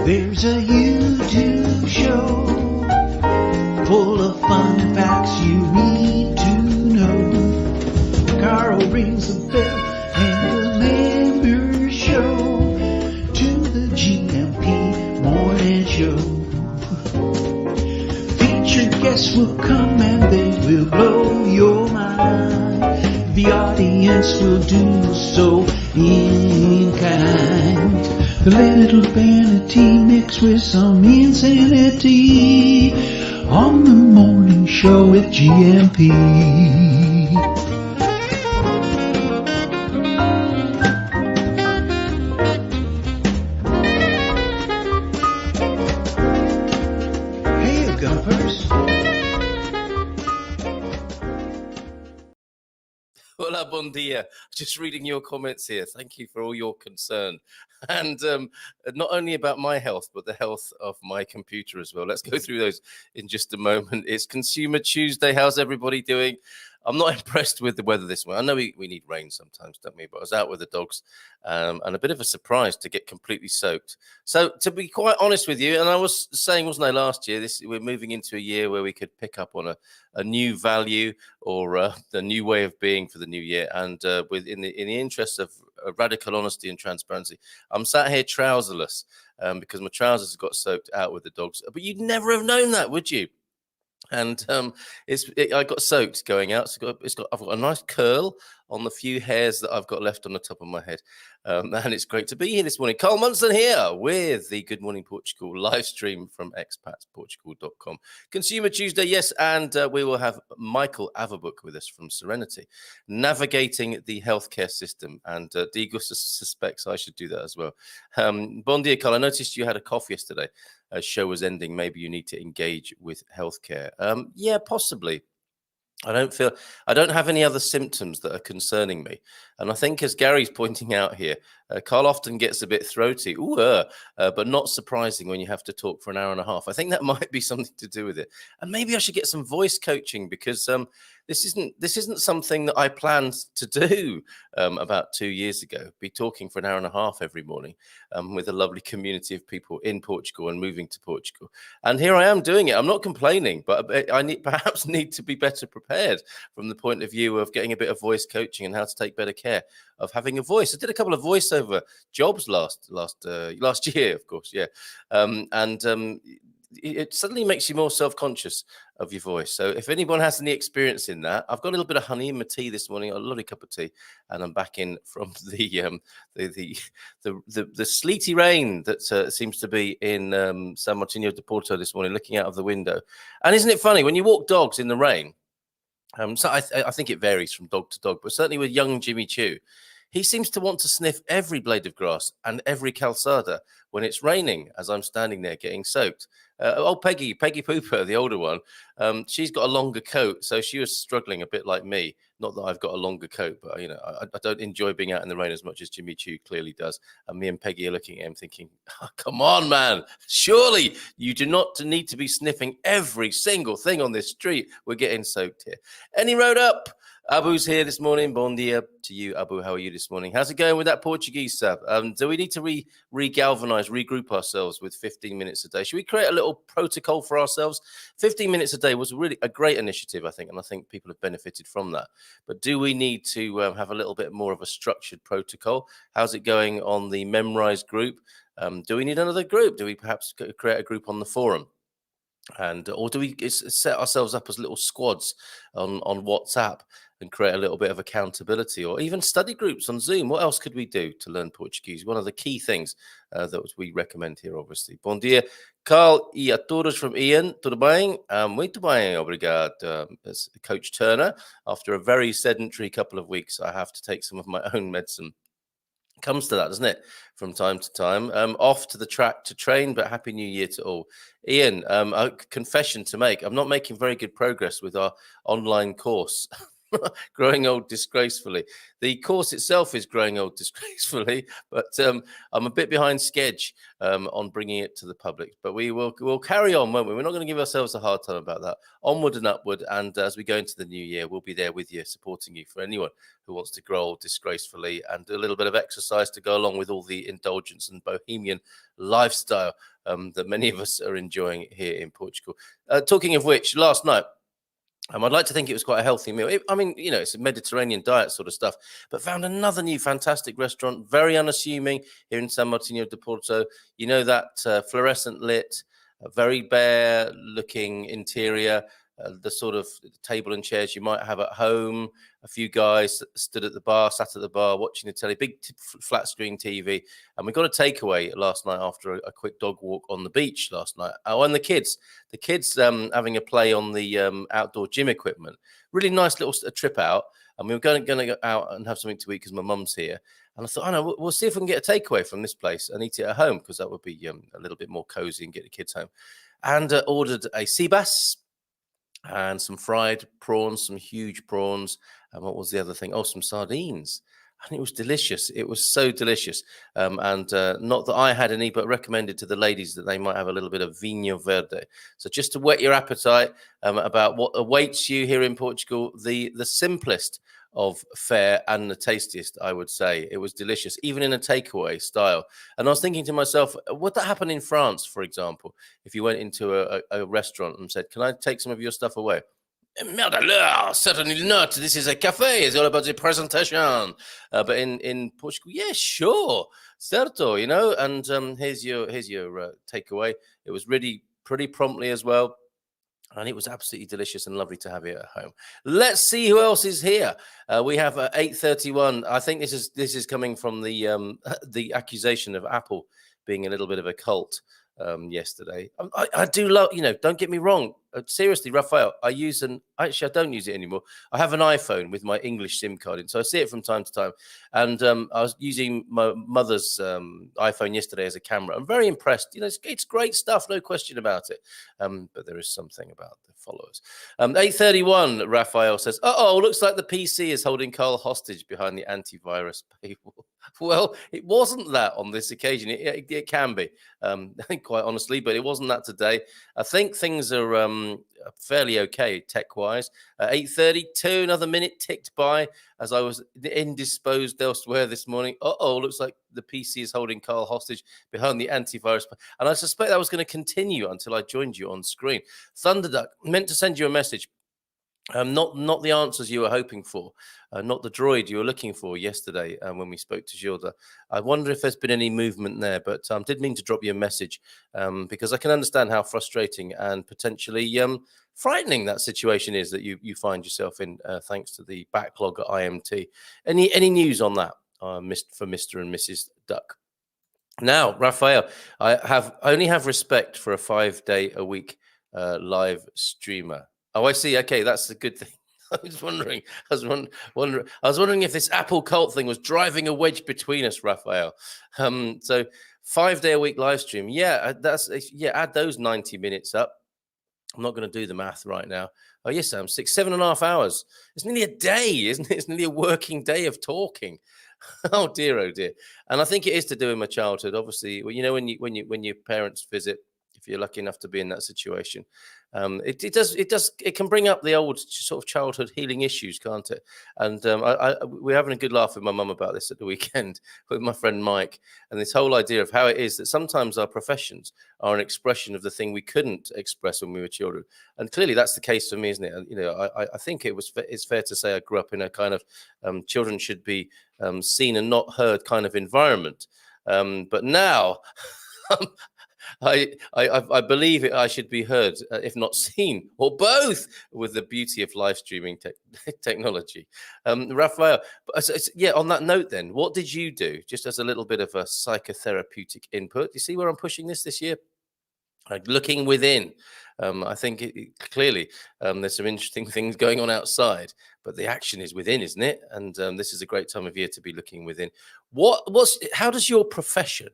There's a YouTube show full of fun facts you need to know. Carl rings the bell and the members show to the GMP Morning Show. Featured guests will come and they will blow your mind. The audience will do so in kind. A little vanity mixed with some insanity on the morning show with GMP. Hey, Gumpers. Hola, bon dia. Just reading your comments here. Thank you for all your concern. And not only about my health, but the health of my computer as well. Let's go through those in just a moment. It's Consumer Tuesday. How's everybody doing? I'm not impressed with the weather this morning. I know we need rain sometimes, don't we? But I was out with the dogs and a bit of a surprise to get completely soaked. So to be quite honest with you, and I was saying, wasn't I, last year, we're moving into a year where we could pick up on a new value or the new way of being for the new year. And in the interest of radical honesty and transparency, I'm sat here trouserless because my trousers got soaked out with the dogs. But you'd never have known that, would you? And I got soaked going out. So I've got a nice curl on the few hairs that I've got left on the top of my head. And it's great to be here this morning. Carl Munson here with the Good Morning Portugal live stream from expatsportugal.com. Consumer Tuesday, yes, and we will have Michael Averbukh with us from Serenity, navigating the healthcare system. And Diego suspects I should do that as well. Bon dia, Carl. I noticed you had a cough yesterday. Show was ending. Maybe you need to engage with healthcare. Yeah, possibly. I don't have any other symptoms that are concerning me. And I think, as Gary's pointing out here, Carl often gets a bit throaty, but not surprising when you have to talk for an hour and a half. I think that might be something to do with it. And maybe I should get some voice coaching because this isn't something that I planned to do about 2 years ago. Be talking for an hour and a half every morning with a lovely community of people in Portugal and moving to Portugal. And here I am doing it. I'm not complaining, but I perhaps need to be better prepared from the point of view of getting a bit of voice coaching and how to take better care of having a voice. I did a couple of voiceover jobs last year, of course, yeah, it suddenly makes you more self-conscious of your voice. So if anyone has any experience in that, I've got a little bit of honey in my tea this morning, a lovely cup of tea, and I'm back in from the sleety rain that seems to be in San Martinho de Porto this morning, looking out of the window. And isn't it funny when you walk dogs in the rain? So I think it varies from dog to dog, but certainly with young Jimmy Choo, he seems to want to sniff every blade of grass and every calçada when it's raining as I'm standing there getting soaked. Peggy Pooper, the older one, she's got a longer coat, so she was struggling a bit like me. Not that I've got a longer coat, but I don't enjoy being out in the rain as much as Jimmy Choo clearly does. And me and Peggy are looking at him thinking, oh, come on, man, surely you do not need to be sniffing every single thing on this street. We're getting soaked here. Any road up? Abu's here this morning. Bon dia to you, Abu. How are you this morning? How's it going with that Portuguese stuff? Do we need to re-galvanize, regroup ourselves with 15 minutes a day? Should we create a little protocol for ourselves? 15 minutes a day was really a great initiative, I think, and I think people have benefited from that. But do we need to have a little bit more of a structured protocol? How's it going on the Memrise group? Do we need another group? Do we perhaps create a group on the forum? Or do we set ourselves up as little squads on WhatsApp and create a little bit of accountability, or even study groups on Zoom? What else could we do to learn Portuguese? One of the key things that we recommend here, obviously. Bom dia, Carl e a todos from Ian. Tudo bem? Muito bem, obrigado. As Coach Turner, after a very sedentary couple of weeks, I have to take some of my own medicine. Comes to that, doesn't it? From time to time. Off to the track to train, but Happy New Year to all. Ian, a confession to make. I'm not making very good progress with our online course. Growing old disgracefully. The course itself is growing old disgracefully, but I'm a bit behind schedule on bringing it to the public. But we'll carry on, won't we? We're not going to give ourselves a hard time about that. Onward and upward, and as we go into the new year, we'll be there with you, supporting you for anyone who wants to grow old disgracefully and do a little bit of exercise to go along with all the indulgence and bohemian lifestyle that many of us are enjoying here in Portugal. Talking of which, last night, I'd like to think it was quite a healthy meal. It's a Mediterranean diet sort of stuff, but found another new fantastic restaurant, very unassuming, here in San Martino de Porto. You know, that fluorescent lit, very bare looking interior, the sort of table and chairs you might have at home. A few guys sat at the bar watching the telly, big flat screen TV. And we got a takeaway last night after a quick dog walk on the beach last night. Oh, and the kids having a play on the outdoor gym equipment. Really nice little trip out. And we were going to go out and have something to eat because my mum's here. And I thought, no, we'll see if we can get a takeaway from this place and eat it at home, because that would be a little bit more cozy and get the kids home. And ordered a sea bass and some fried prawns, some huge prawns. And what was the other thing? Oh, some sardines. And it was delicious. It was so delicious. Not that I had any, but recommended to the ladies that they might have a little bit of vinho verde. So just to whet your appetite about what awaits you here in Portugal, the simplest of fare and the tastiest, I would say. It was delicious, even in a takeaway style. And I was thinking to myself, would that happen in France, for example, if you went into a restaurant and said, can I take some of your stuff away? Merde alors, certainly not. This is a cafe. It's all about the presentation. But in Portugal, yeah, sure, certo, you know. And here's your takeaway. It was really pretty promptly as well. And it was absolutely delicious and lovely to have it at home. Let's see who else is here. We have 8:31. I think this is coming from the accusation of Apple being a little bit of a cult yesterday. I do love, don't get me wrong. Seriously, Raphael, I don't use it anymore. I have an iPhone with my English SIM card in, so I see it from time to time. And I was using my mother's iPhone yesterday as a camera. I'm very impressed. It's great stuff, no question about it. But there is something about the followers. 8:31, Raphael says, looks like the PC is holding Carl hostage behind the antivirus paywall. Well, it wasn't that on this occasion. It can be, quite honestly, but it wasn't that today. I think things are fairly okay tech-wise. 8:32, another minute ticked by as I was indisposed elsewhere this morning. Looks like the PC is holding Carl hostage behind the antivirus. And I suspect that was going to continue until I joined you on screen. Thunderduck, meant to send you a message. Not the answers you were hoping for, not the droid you were looking for yesterday when we spoke to Gilda. I wonder if there's been any movement there, but did mean to drop you a message because I can understand how frustrating and potentially frightening that situation is that you find yourself in thanks to the backlog at IMT. Any news on that for Mr. and Mrs. Duck? Now, Raphael, I only have respect for a 5-day-a-week live streamer. Oh, I see. Okay, that's a good thing. I was wondering if this Apple cult thing was driving a wedge between us, Raphael. So 5-day-a-week live stream. Yeah, add those 90 minutes up. I'm not going to do the math right now. Oh, yes, Sam, 7.5 hours. It's nearly a day, isn't it? It's nearly a working day of talking. Oh dear. And I think it is to do with my childhood. Obviously, when your parents visit, if you're lucky enough to be in that situation, it can bring up the old sort of childhood healing issues, can't it? And we're having a good laugh with my mum about this at the weekend with my friend Mike, and this whole idea of how it is that sometimes our professions are an expression of the thing we couldn't express when we were children. And clearly that's the case for me, isn't it? I think it's fair to say I grew up in a kind of children should be seen and not heard kind of environment. But now I believe I should be heard, if not seen, or both, with the beauty of live streaming technology. Raphael, on that note then, what did you do, just as a little bit of a psychotherapeutic input? You see where I'm pushing this year? Looking within. I think clearly there's some interesting things going on outside, but the action is within, isn't it? And this is a great time of year to be looking within. How does your profession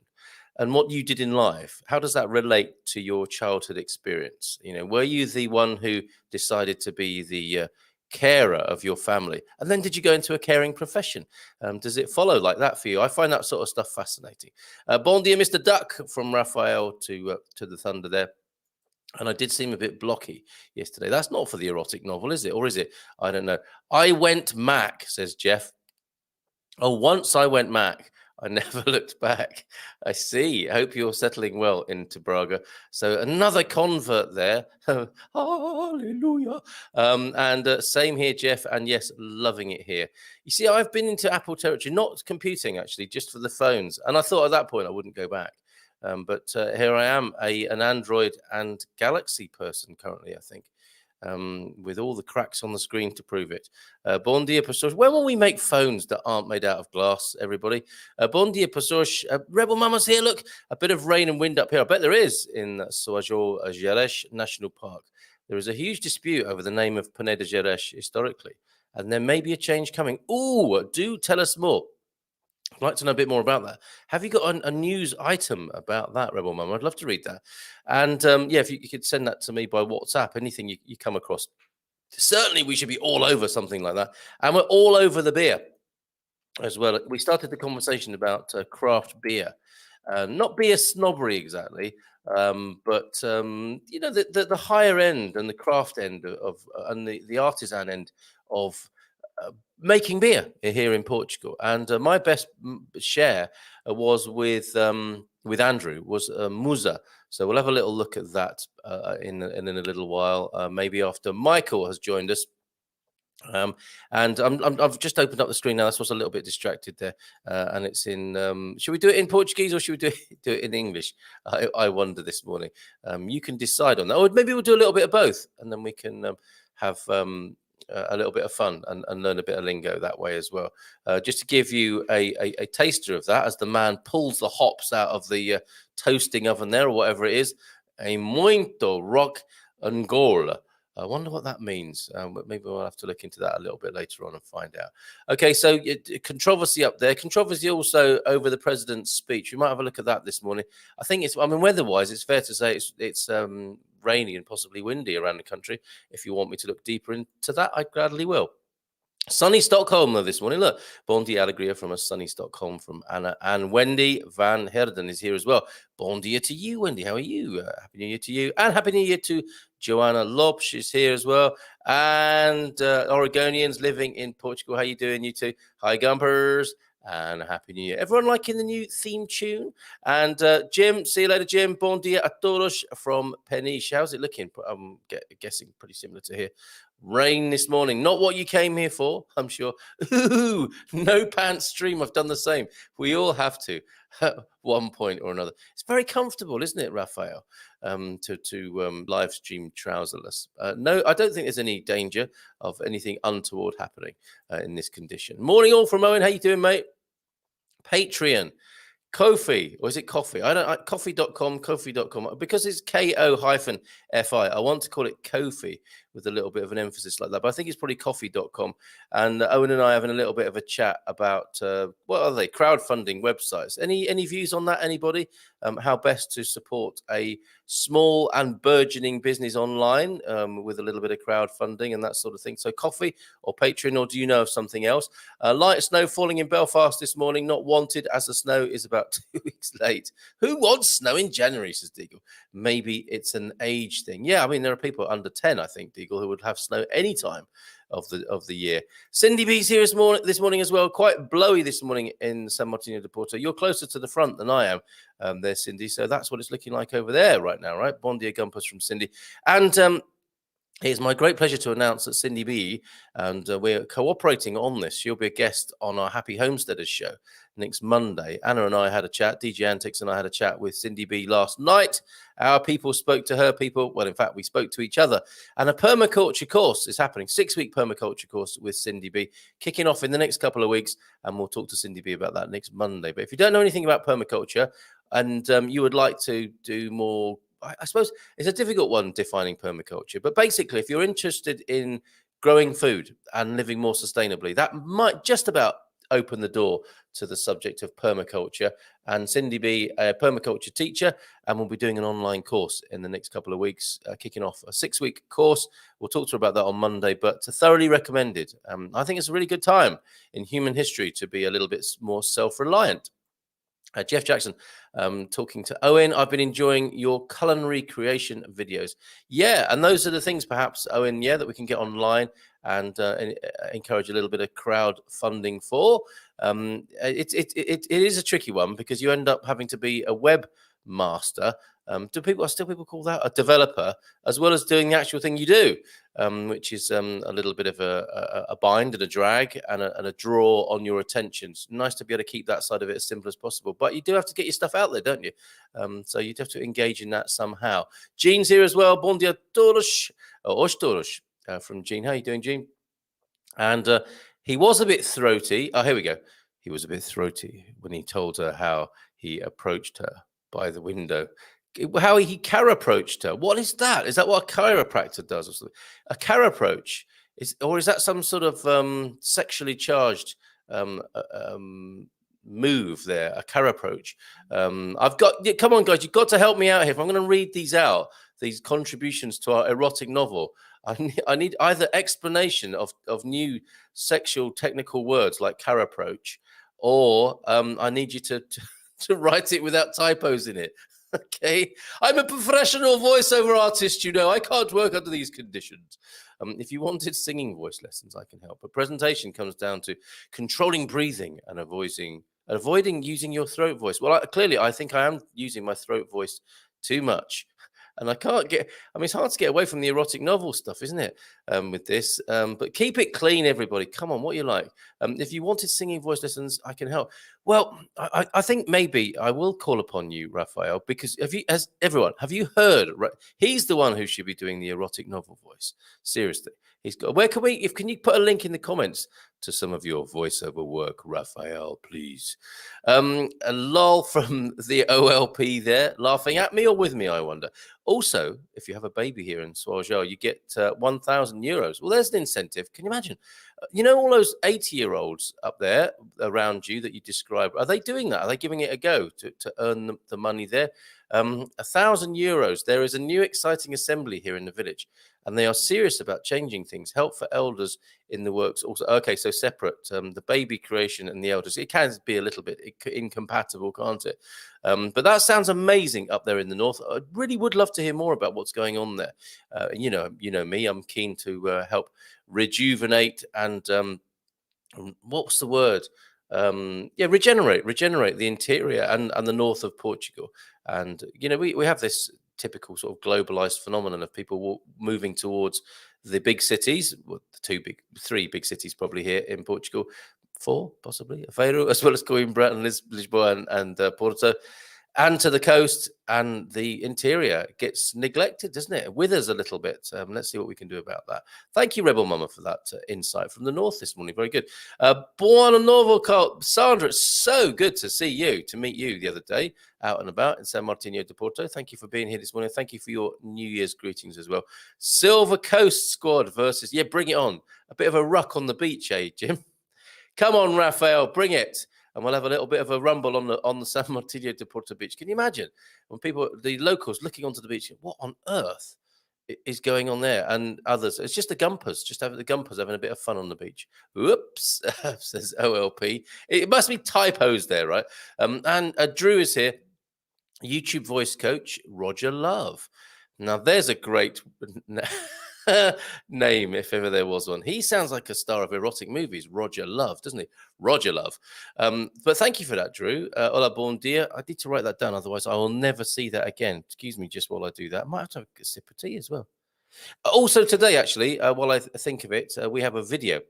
and what you did in life, how does that relate to your childhood experience? Were you the one who decided to be the carer of your family? And then did you go into a caring profession? Does it follow like that for you? I find that sort of stuff fascinating. Bon dia, Mr. Duck, from Raphael to the Thunder there. And I did seem a bit blocky yesterday. That's not for the erotic novel, is it? Or is it? I don't know. I went Mac, says Jeff. Oh, once I went Mac. I never looked back. I see. I hope you're settling well into Braga. So another convert there. Hallelujah. And same here, Jeff. And yes, loving it here. You see, I've been into Apple territory, not computing actually, just for the phones. And I thought at that point I wouldn't go back. But here I am, an Android and Galaxy person currently, I think. With all the cracks on the screen to prove it. Bon dia, pessoas. When will we make phones that aren't made out of glass, everybody? Bon dia, pessoas. Rebel Mama's here, look. A bit of rain and wind up here. I bet there is in Soajo Gerês National Park. There is a huge dispute over the name of Peneda Gerês historically, and there may be a change coming. Ooh, do tell us more. I'd like to know a bit more about that. Have you got a news item about that, Rebel Mum? I'd love to read that. And yeah, if you could send that to me by WhatsApp, anything you come across. Certainly, we should be all over something like that. And we're all over the beer as well. We started the conversation about craft beer. Not beer snobbery exactly, but you know, the higher end and the craft end of and the artisan end of making beer here in Portugal. And my best share was with Andrew, was Musa. So we'll have a little look at that in a little while, maybe after Michael has joined us. And I've just opened up the screen now. That's what's a little bit distracted there, and it's in. Should we do it in Portuguese or should we do it in English? I wonder this morning. You can decide on that, or maybe we'll do a little bit of both, and then we can have a little bit of fun and learn a bit of lingo that way as well. Just to give you a taster of that, as the man pulls the hops out of the toasting oven there, or whatever it is, a muito rock Angola. I wonder what that means. But maybe we'll have to look into that a little bit later on and find out. Okay, so controversy up there. Controversy also over the president's speech. We might have a look at that this morning. I think it's, I mean, weather-wise, it's fair to say it's rainy and possibly windy around the country. If you want me to look deeper into that, I gladly will. Sunny Stockholm though this morning. Look, Bon dia alegria from a sunny Stockholm from Anna, and Wendy Van Herden is here as well. Bon dia to you, Wendy. How are you? Happy New Year to you, and Happy New Year to Joanna Lobsch is here as well, and Oregonians living in Portugal. How you doing, you two? Hi, Gumpers, and Happy New Year. Everyone liking the new theme tune? And Jim, see you later, Jim. Bon dia a todos from Peniche. How's it looking? I'm guessing pretty similar to here. Rain this morning, not what you came here for, I'm sure. Ooh, no pants stream. I've done the same. We all have to at one point or another. It's very comfortable, isn't it, Raphael, to live stream trouserless? No, I don't think there's any danger of anything untoward happening in this condition. Morning all from Owen. How you doing, mate? Patreon. Ko-fi, or is it coffee? I don't. Coffee.com, Ko-fi.com, because it's Ko-fi. I want to call it Ko-fi with a little bit of an emphasis like that, but I think it's probably coffee.com. And Owen and I are having a little bit of a chat about what are they? Crowdfunding websites. Any views on that? Anybody? How best to support a small and burgeoning business online with a little bit of crowdfunding and that sort of thing. So Ko-fi or Patreon, or do you know of something else? Light snow falling in Belfast this morning, not wanted as the snow is about 2 weeks late. Who wants snow in January, says Deagle. Maybe it's an age thing. Yeah, I mean, there are people under 10, I think, Deagle, who would have snow any time of the year. Cindy B's here this morning as well. Quite blowy this morning in San Martino de Porto. You're closer to the front than I am there, Cindy. So that's what it's looking like over there right now, right? Bon dia Gumpers from Cindy. And it's my great pleasure to announce that Cindy B, and we're cooperating on this. She'll be a guest on our Happy Homesteaders show next Monday. Anna and I had a chat, DJ Antics and I had a chat with Cindy B last night. Our people spoke to her people. Well, in fact, we spoke to each other. And a permaculture course is happening, 6-week permaculture course with Cindy B, kicking off in the next couple of weeks. And we'll talk to Cindy B about that next Monday. But if you don't know anything about permaculture and you would like to do more, I suppose it's a difficult one defining permaculture, but basically, if you're interested in growing food and living more sustainably, that might just about open the door to the subject of permaculture. And Cindy B, a permaculture teacher, and we'll be doing an online course in the next couple of weeks, kicking off a 6-week course. We'll talk to her about that on Monday, but thoroughly recommended. I think it's a really good time in human history to be a little bit more self-reliant. Jeff Jackson talking to Owen. I've been enjoying your culinary creation videos. Yeah, and those are the things, perhaps, Owen, that we can get online and encourage a little bit of crowdfunding for. It is a tricky one because you end up having to be a webmaster. Do people call that a developer, as well as doing the actual thing you do, which is a little bit of a bind and a drag and a draw on your attention. It's nice to be able to keep that side of it as simple as possible, but you do have to get your stuff out there, don't you? So you'd have to engage in that somehow. Jean's here as well. Bon dia todos, from Jean. How are you doing, Jean? And he was a bit throaty. Oh, here we go. He was a bit throaty when he told her how he approached her by the window. How he approached her. What is that? Is that what a chiropractor does? Or something? A approach is that some sort of sexually charged move there? A approach. I've got. Come on, guys, you've got to help me out here. If I'm going to read these out, these contributions to our erotic novel, I need either explanation of new sexual technical words like approach, or I need you to write it without typos in it. Okay, I'm a professional voiceover artist, I can't work under these conditions. If you wanted singing voice lessons, I can help. But presentation comes down to controlling breathing and avoiding using your throat voice. Well, clearly, I think I am using my throat voice too much. And I can't it's hard to get away from the erotic novel stuff, isn't it, with this? But keep it clean, everybody. Come on, what you like. If you wanted singing voice lessons, I can help. Well, I think maybe I will call upon you, Raphael, because have you heard? Right, he's the one who should be doing the erotic novel voice. Seriously. He's got. Can you put a link in the comments to some of your voiceover work, Raphael, please? A lol from the OLP there, laughing at me or with me, I wonder. Also, if you have a baby here in Soirgeau, you get 1,000 euros. Well, there's an incentive. Can you imagine? All those 80-year-olds up there around you that you describe, are they doing that? Are they giving it a go to earn the money there? 1,000 euros. There is a new exciting assembly here in the village, and they are serious about changing things. Help for elders in the works also. Okay, so separate, the baby creation and the elders. It can be a little bit incompatible, can't it? But that sounds amazing up there in the north. I really would love to hear more about what's going on there. You know me, I'm keen to help rejuvenate and what's the word? Regenerate the interior and the north of Portugal. And we have this typical sort of globalized phenomenon of people moving towards the big cities. Well, three big cities probably here in Portugal, 4 possibly, Aveiro, as well as Coimbra and Lisboa and Porto, and to the coast, and the interior gets neglected, doesn't it? It withers a little bit. Let's see what we can do about that. Thank you, Rebel Mama, for that insight from the north this morning. Very good. Buono Novo, Carl. Sandra, it's so good to meet you the other day out and about in San Martino de Porto. Thank you for being here this morning. Thank you for your New Year's greetings as well. Silver Coast squad versus, bring it on. A bit of a ruck on the beach, Jim? Come on, Raphael, bring it. And we'll have a little bit of a rumble on the San Martino de Porto beach. Can you imagine when the locals looking onto the beach, what on earth is going on there? And others, it's just the Gumpers, having a bit of fun on the beach. Whoops, says OLP. It must be typos there, right? And Drew is here, YouTube voice coach, Roger Love. Now, there's a great name, if ever there was one. He sounds like a star of erotic movies, Roger Love, doesn't he? Roger Love. But thank you for that, Drew. Hola, bon dia. I need to write that down, otherwise I will never see that again. Excuse me just while I do that. I might have to have a sip of tea as well. Also today, actually, while I think of it, we have a video.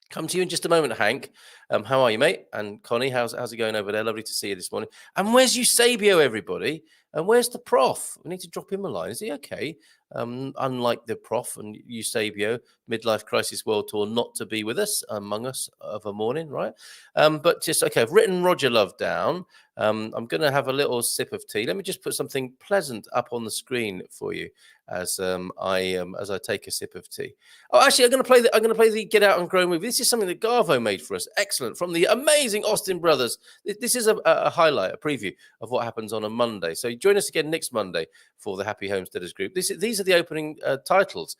Come to you in just a moment, Hank. How are you, mate? And Connie, how's it going over there? Lovely to see you this morning. And where's Eusebio, everybody? And where's the prof? We need to drop him a line. Is he okay? Unlike the prof and Eusebio, midlife crisis world tour, not to be with us among us of a morning, right? But just okay. I've written Roger Love down. I'm going to have a little sip of tea. Let me just put something pleasant up on the screen for you as I take a sip of tea. Oh, actually, I'm going to play the Get Out and Grow movie. This is something that Garvo made for us. Excellent, from the amazing Austin brothers. This is a highlight, a preview of what happens on a Monday. So join us again next Monday for the Happy Homesteaders group. These are the opening titles,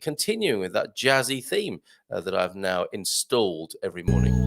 continuing with that jazzy theme that I've now installed every morning.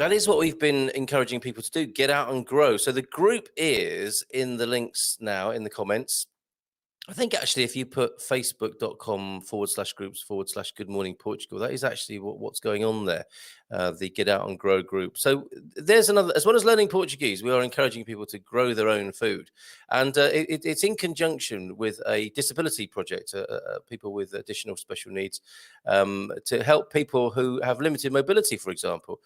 That is what we've been encouraging people to do. Get out and grow. So the group is in the links now in the comments. I think actually if you put facebook.com/groups/Good Morning Portugal, that is actually what's going on there, the Get Out and Grow group. So there's another, as well as learning Portuguese, we are encouraging people to grow their own food. And it's in conjunction with a disability project, people with additional special needs, to help people who have limited mobility, for example,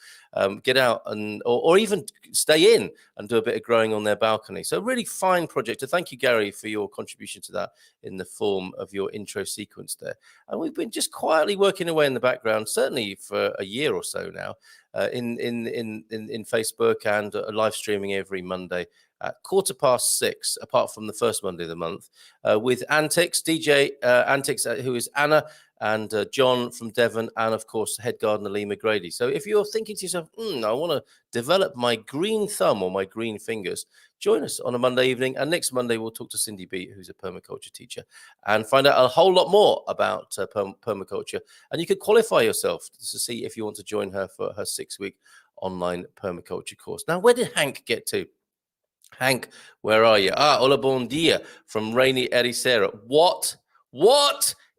get out and or even stay in and do a bit of growing on their balcony. So really fine project. So thank you, Gary, for your contribution to that in the form of your intro sequence there. And we've been just quietly working away in the background, certainly for a year or so now, in Facebook and live streaming every Monday at 6:15, apart from the first Monday of the month, with Antics, DJ Antics, who is Anna, and John from Devon, and of course head gardener Lee McGrady. So if you're thinking to yourself, I want to develop my green thumb or my green fingers, join us on a Monday evening, and next Monday we'll talk to Cindy B, who's a permaculture teacher, and find out a whole lot more about permaculture. And you could qualify yourself to see if you want to join her for her 6-week online permaculture course. Now, where did Hank get to? Hank, where are you? Hola, bon dia from rainy Ericeira. What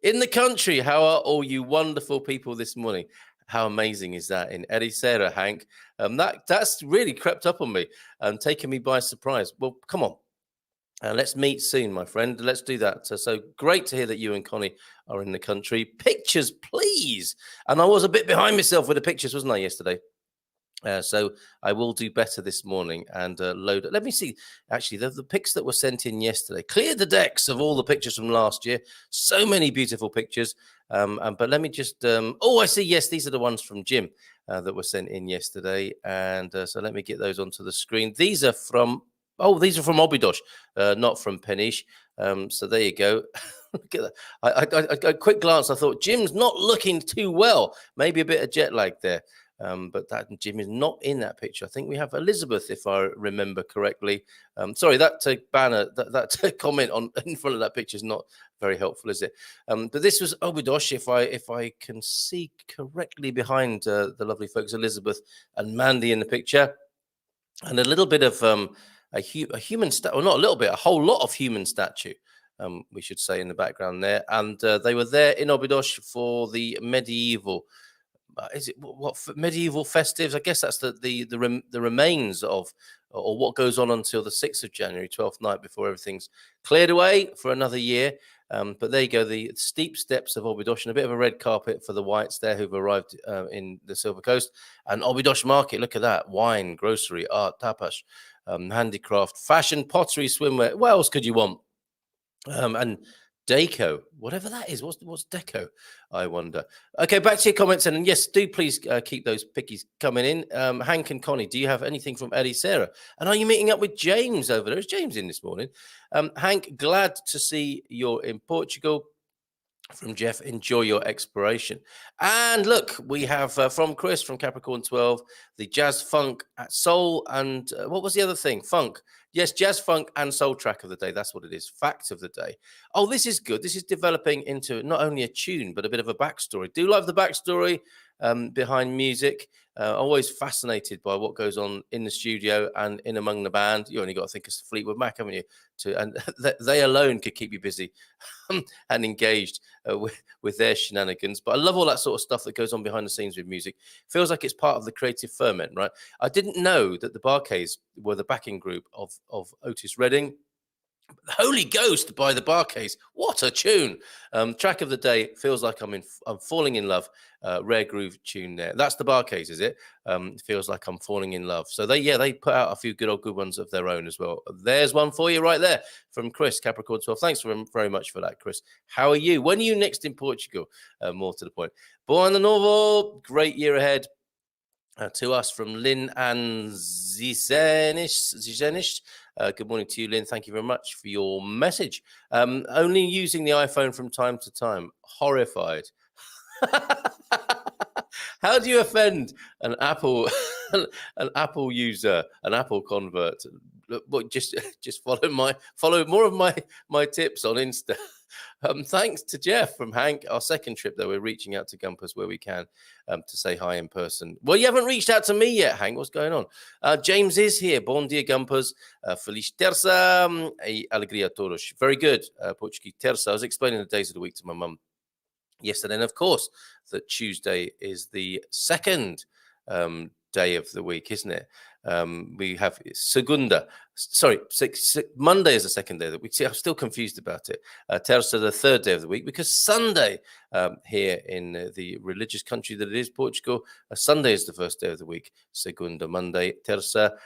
in the country? How are all you wonderful people this morning? How amazing is that in Ericeira, Hank? That's really crept up on me and taken me by surprise. Well, come on. Let's meet soon, my friend. Let's do that. So great to hear that you and Connie are in the country. Pictures, please. And I was a bit behind myself with the pictures, wasn't I, yesterday? So I will do better this morning and load it. Let me see. Actually, the pics that were sent in yesterday cleared the decks of all the pictures from last year. So many beautiful pictures. But let me just. I see. Yes, these are the ones from Jim that were sent in yesterday. And so let me get those onto the screen. These are from. These are from Obidos, not from Peniche. So there you go. Look at that. I quick glance. I thought Jim's not looking too well. Maybe a bit of jet lag there. But that Jim is not in that picture. I think we have Elizabeth, if I remember correctly. Sorry, that banner, that comment on in front of that picture is not very helpful, is it? But this was Obidos, if I can see correctly behind the lovely folks, Elizabeth and Mandy in the picture, and a little bit of a human statue, or not a little bit, a whole lot of human statue. We should say in the background there, and they were there in Obidos for the medieval. Is it what medieval festives? I guess that's the remains of, or what goes on until the 6th of January, 12th night, before everything's cleared away for another year. But there you go, the steep steps of Obidos, and a bit of a red carpet for the whites there who've arrived in the Silver Coast. And Obidos Market, look at that, wine, grocery, art, tapas, handicraft, fashion, pottery, swimwear. What else could you want? And deco, whatever that is. What's deco, I wonder? Okay, back to your comments. And yes, do please keep those pickies coming in. Hank and Connie, do you have anything from Ericeira? And are you meeting up with James over there? Is James in this morning? Hank, glad to see you're in Portugal. From Jeff, enjoy your exploration. And look, we have from Chris from Capricorn 12, the jazz, funk, soul, and what was the other thing? Funk. Yes, jazz, funk, and soul track of the day. That's what it is. Fact of the day. Oh, this is good. This is developing into not only a tune, but a bit of a backstory. Do love the backstory behind music. Always fascinated by what goes on in the studio and in among the band. You only got to think of Fleetwood Mac, haven't you? And they alone could keep you busy and engaged with their shenanigans. But I love all that sort of stuff that goes on behind the scenes with music. Feels like it's part of the creative ferment, right? I didn't know that the Barcays were the backing group of Otis Redding. Holy Ghost by the Barcays. What a tune. Track of the day, feels like I'm falling in love. Rare groove tune there. That's the Barcays, is it? Feels like I'm falling in love. So they put out a few good ones of their own as well. There's one for you right there from Chris, Capricorn 12. Thanks very much for that, Chris. How are you? When are you next in Portugal? More to the point. Buona Novo, great year ahead. To us from Lynn and Zizenish. Good morning to you, Lynn. Thank you very much for your message. Only using the iPhone from time to time. Horrified. How do you offend an Apple user, an Apple convert? Look, just follow more of my tips on Insta. Thanks to Jeff from Hank. Our second trip, though, we're reaching out to Gumpers where we can to say hi in person. Well, you haven't reached out to me yet, Hank. What's going on? James is here. Bom dia, Gumpers. Feliz terça e alegria a todos. Very good, Portuguese terça. I was explaining the days of the week to my mum yesterday, and of course, that Tuesday is the second day of the week, isn't it? We have segunda. Sorry, Monday is the second day of the week. See, I'm still confused about it. Terça, the third day of the week, because Sunday here in the religious country that it is, Portugal, Sunday is the first day of the week. Segunda, Monday, terça,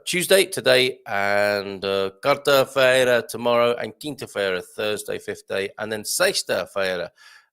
Tuesday today, and quarta-feira tomorrow, and quinta-feira Thursday, fifth day, and then sexta-feira.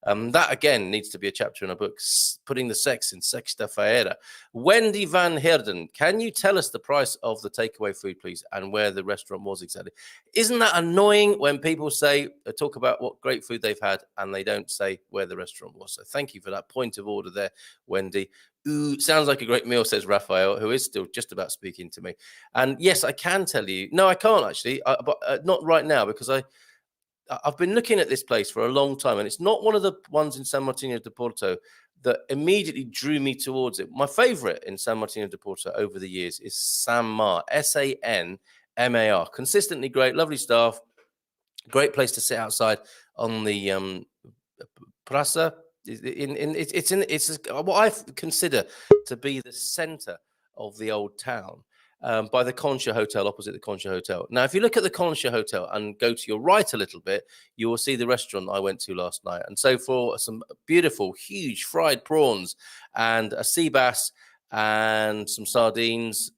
That again needs to be a chapter in a book, putting the sex in sexta-feira. Wendy Van Herden, can you tell us the price of the takeaway food, please, and where the restaurant was exactly? Isn't that annoying when people say, talk about what great food they've had, and they don't say where the restaurant was? So thank you for that point of order there, Wendy. Ooh, sounds like a great meal, says Raphael, who is still just about speaking to me. And yes, I can tell you. No, I can't actually, but not right now, because I've been looking at this place for a long time, and it's not one of the ones in San Martino de Porto that immediately drew me towards it. My favorite in San Martino de Porto over the years is Sanmar, Sanmar. Consistently great, lovely staff, great place to sit outside on the praça. It's what I consider to be the center of the old town. By the Concha Hotel, opposite the Concha Hotel. Now, if you look at the Concha Hotel and go to your right a little bit, you will see the restaurant I went to last night. And so for some beautiful, huge fried prawns and a sea bass and some sardines,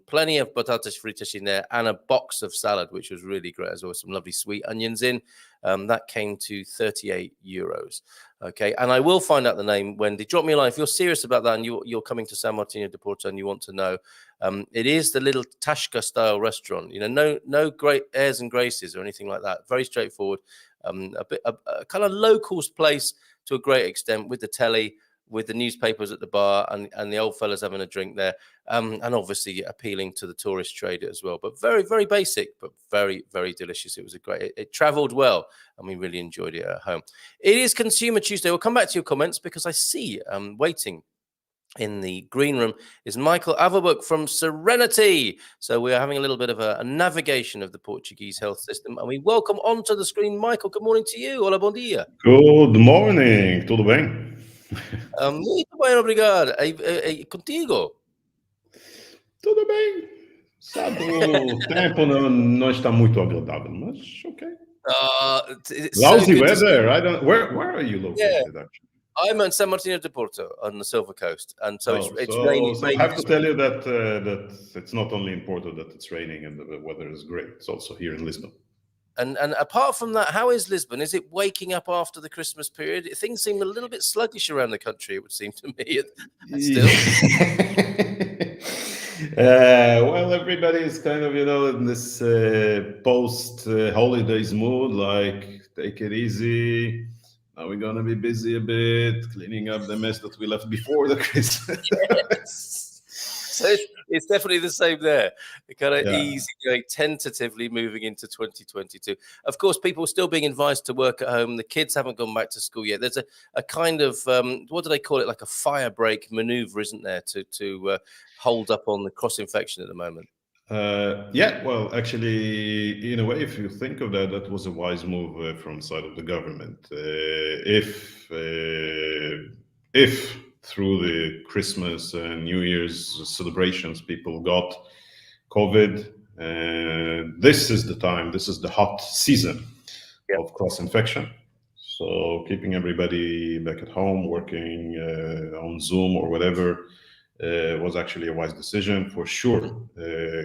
plenty of patatas fritas in there, and a box of salad, which was really great as well. Some lovely sweet onions in. That came to 38 euros. Okay, and I will find out the name, Wendy. Drop me a line if you're serious about that and you're coming to San Martino de Porto and you want to know. It is the little Tashka style restaurant. You know, no great airs and graces or anything like that. Very straightforward. A kind of locals place to a great extent, with the telly, with the newspapers at the bar, and the old fellas having a drink there, and obviously appealing to the tourist trade as well. But very, very basic, but very, very delicious. It was it traveled well, and we really enjoyed it at home. It is Consumer Tuesday. We'll come back to your comments, because I see waiting in the green room is Michael Averbukh from Serenity. So we are having a little bit of a navigation of the Portuguese health system, and we welcome onto the screen Michael. Good morning to you. Olá, bom dia. Good morning. Tudo bem? Muito bem, obrigado. Contigo? Tudo bem. Sabe, o tempo não está muito agradável, mas ok. Lousy so weather. I don't. Where are you located? Yeah. Actually, I'm in San Martino de Porto on the Silver Coast, and so it's raining. So I have to tell you that it's not only in Porto that it's raining and the weather is great. It's also here in Lisbon. And apart from that, how is Lisbon? Is it waking up after the Christmas period? Things seem a little bit sluggish around the country, it would seem to me. Still. Well, everybody is kind of, in this post-holidays mood, like, take it easy. Now we're going to be busy a bit, cleaning up the mess that we left before the Christmas. Yes. So it's definitely the same there. Kind of easy going, tentatively moving into 2022. Of course, people are still being advised to work at home. The kids haven't gone back to school yet. There's a kind of, what do they call it? Like a fire break maneuver, isn't there, to hold up on the cross-infection at the moment? Well, actually, in a way, if you think of that, that was a wise move from the side of the government. If through the Christmas and New Year's celebrations, people got COVID, this is the time, this is the hot season of cross-infection. So keeping everybody back at home, working on Zoom or whatever, was actually a wise decision for sure.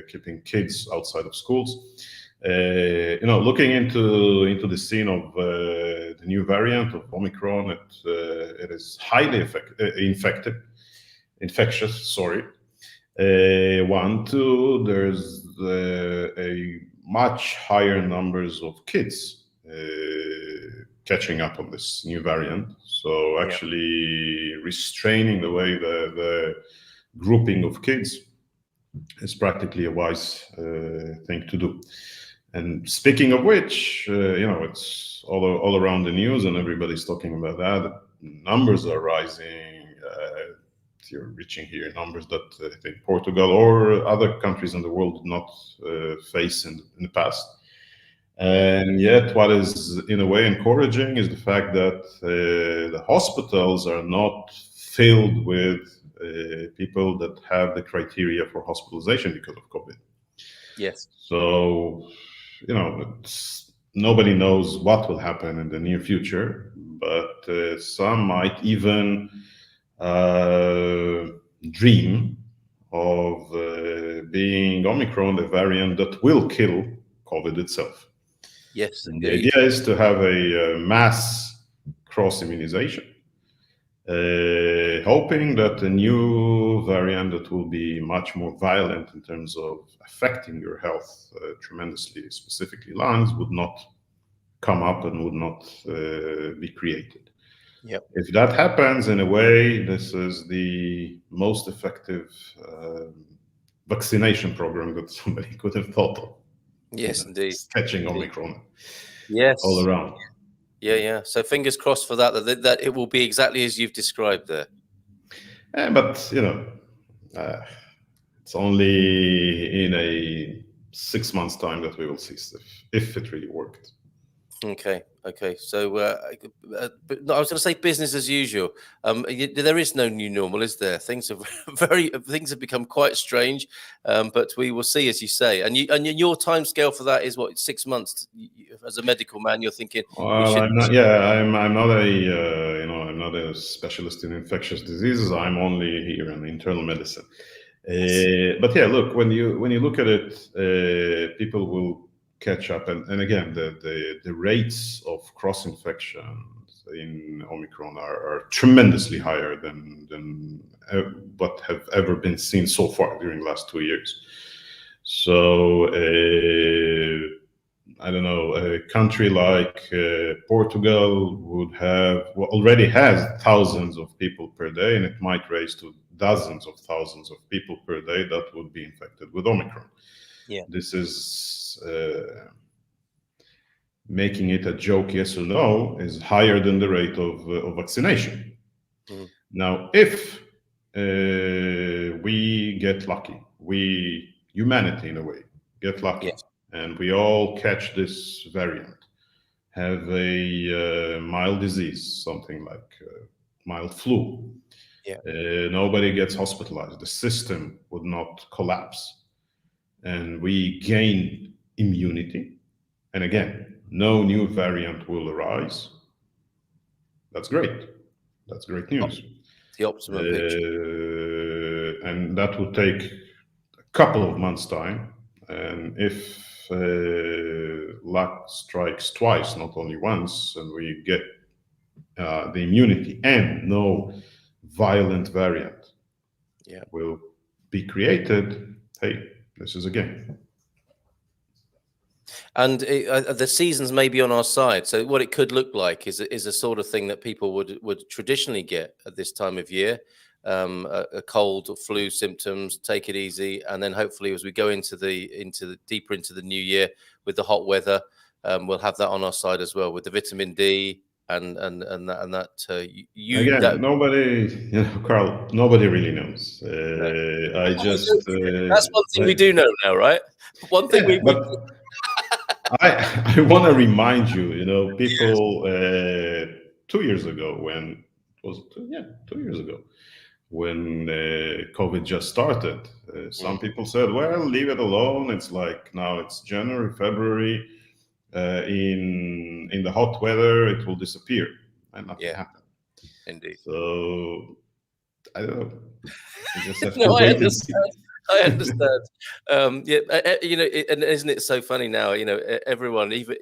Keeping kids outside of schools, looking into the scene of the new variant of Omicron, it is highly infectious. Sorry. One, two. There's a much higher numbers of kids catching up on this new variant. So actually restraining the way the grouping of kids is practically a wise thing to do. And speaking of which, it's all around the news, and everybody's talking about that. The numbers are rising. You're reaching here numbers that I think Portugal or other countries in the world did not face in the past. And yet, what is in a way encouraging is the fact that the hospitals are not filled with people that have the criteria for hospitalization because of COVID. Yes. So, nobody knows what will happen in the near future, but some might even dream of being Omicron, the variant that will kill COVID itself. Yes, And indeed. the idea is to have a mass cross-immunization, hoping that the new variant that will be much more violent in terms of affecting your health tremendously, specifically lungs, would not come up and would not be created. Yep. If that happens, in a way, this is the most effective vaccination program that somebody could have thought of. Yes, indeed. Catching Omicron. Yes. All around. Yeah. So fingers crossed for that it will be exactly as you've described there. But it's only in a 6 months' time that we will see if it really worked. Okay. So, but I was going to say business as usual. There is no new normal, is there? Things have become quite strange, but we will see, as you say. And your time scale for that is what, 6 months? As a medical man, you're thinking. Well, I'm not. Yeah, I'm not a. I'm not a specialist in infectious diseases. I'm only here in internal medicine. But yeah, look, when you look at it, people will catch up, and again, the rates of cross infections in Omicron are tremendously higher than what have ever been seen so far during the last 2 years. So I don't know, a country like Portugal already has thousands of people per day, and it might raise to dozens of thousands of people per day that would be infected with Omicron. Yeah, this is making it a joke, yes or no, is higher than the rate of vaccination. Mm. Now, if we get lucky, humanity in a way, get lucky, yes, and we all catch this variant, have a mild disease, something like mild flu, nobody gets hospitalized, the system would not collapse, and we gain immunity, and again, no new variant will arise. That's great. That's great news. The optimum picture. And that will take a couple of months' time. And if luck strikes twice, not only once, and we get the immunity and no violent variant will be created, hey, this is a game. And the seasons may be on our side. So what it could look like is a sort of thing that people would traditionally get at this time of year, a cold or flu symptoms, take it easy. And then hopefully as we go into the deeper into the new year with the hot weather, we'll have that on our side as well with the vitamin D and that nobody, Carl, nobody really knows. That's one thing we do know now, right? One thing I want to remind you, people 2 years ago when 2 years ago when COVID just started, some people said, well, leave it alone. It's like now it's January, February, in the hot weather, it will disappear, and nothing happened. Indeed. So I don't know. I understand. And isn't it so funny now? Everyone, even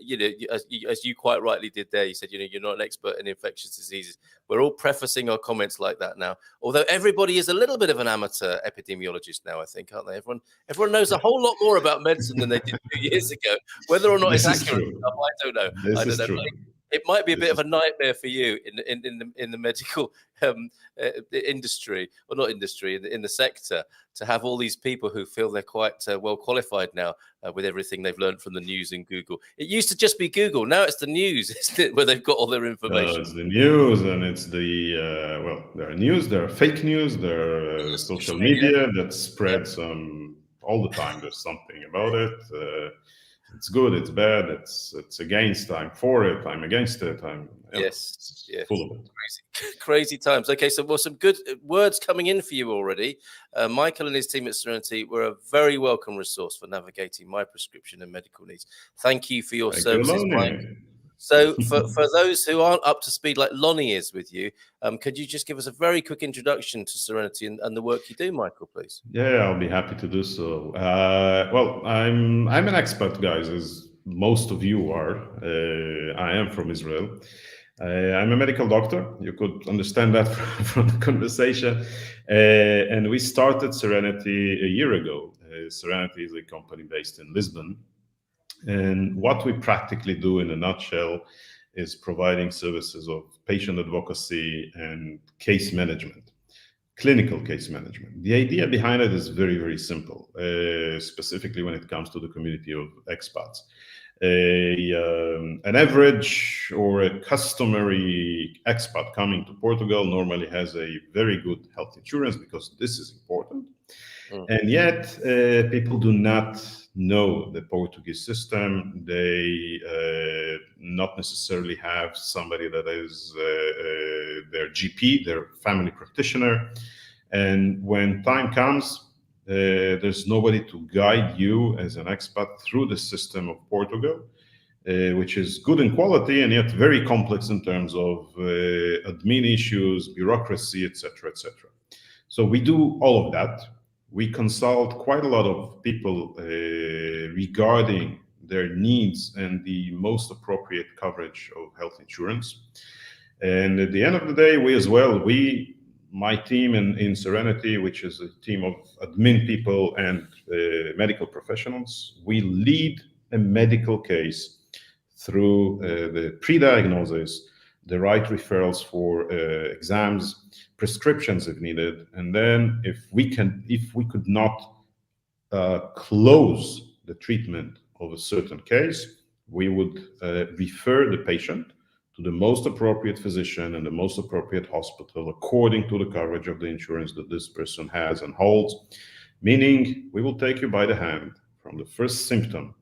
as you quite rightly did there, you said you're not an expert in infectious diseases. We're all prefacing our comments like that now. Although everybody is a little bit of an amateur epidemiologist now, I think, aren't they? Everyone knows a whole lot more about medicine than they did 2 years ago. Whether or not it's accurate, I don't know. This is true. it might be a bit of a nightmare for you in the medical industry, or not industry, in the sector, to have all these people who feel they're quite well qualified now with everything they've learned from the news and Google. It used to just be Google. Now it's the news, isn't it, where they've got all their information. It's the news, and it's the well, there are news, there are fake news, there are social media that spreads all the time. There's something about it. It's good, it's bad, it's against, I'm for it, I'm against it, yes, full of it. Crazy times. Okay, so well, some good words coming in for you already. Michael and his team at Serenity were a very welcome resource for navigating my prescription and medical needs. Thank you for your services, Mike. So for those who aren't up to speed like Lonnie is with you, could you just give us a very quick introduction to Serenity and the work you do, Michael, please? Yeah, I'll be happy to do so. Well, I'm an expat, guys, as most of you are. I am from Israel. I'm a medical doctor. You could understand that from the conversation. And we started Serenity a year ago. Serenity is a company based in Lisbon. And what we practically do in a nutshell is providing services of patient advocacy and case management, clinical case management. The idea behind it is very, very simple, specifically when it comes to the community of expats. An average or a customary expat coming to Portugal normally has a very good health insurance, because this is important. And yet people do not know the Portuguese system. They not necessarily have somebody that is their GP, their family practitioner. And when time comes, there's nobody to guide you as an expat through the system of Portugal, which is good in quality and yet very complex in terms of admin issues, bureaucracy, etc., etc. So we do all of that. We consult quite a lot of people regarding their needs and the most appropriate coverage of health insurance. And at the end of the day, we as well, my team in Serenity, which is a team of admin people and medical professionals, we lead a medical case through the pre-diagnosis, the right referrals for exams, prescriptions if needed, and then if we could not close the treatment of a certain case, we would refer the patient to the most appropriate physician and the most appropriate hospital according to the coverage of the insurance that this person has and holds. Meaning, we will take you by the hand from the first symptom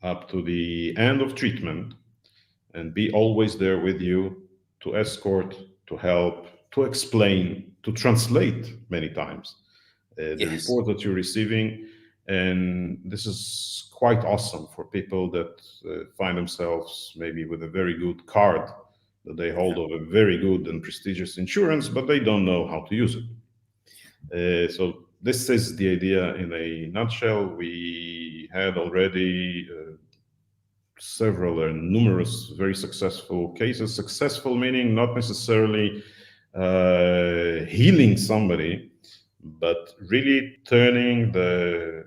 up to the end of treatment and be always there with you to escort, to help, to explain, to translate many times the report that you're receiving. And this is quite awesome for people that find themselves maybe with a very good card that they hold of a very good and prestigious insurance, but they don't know how to use it. So this is the idea in a nutshell. We had already several and numerous very successful cases. Successful meaning not necessarily healing somebody, but really turning the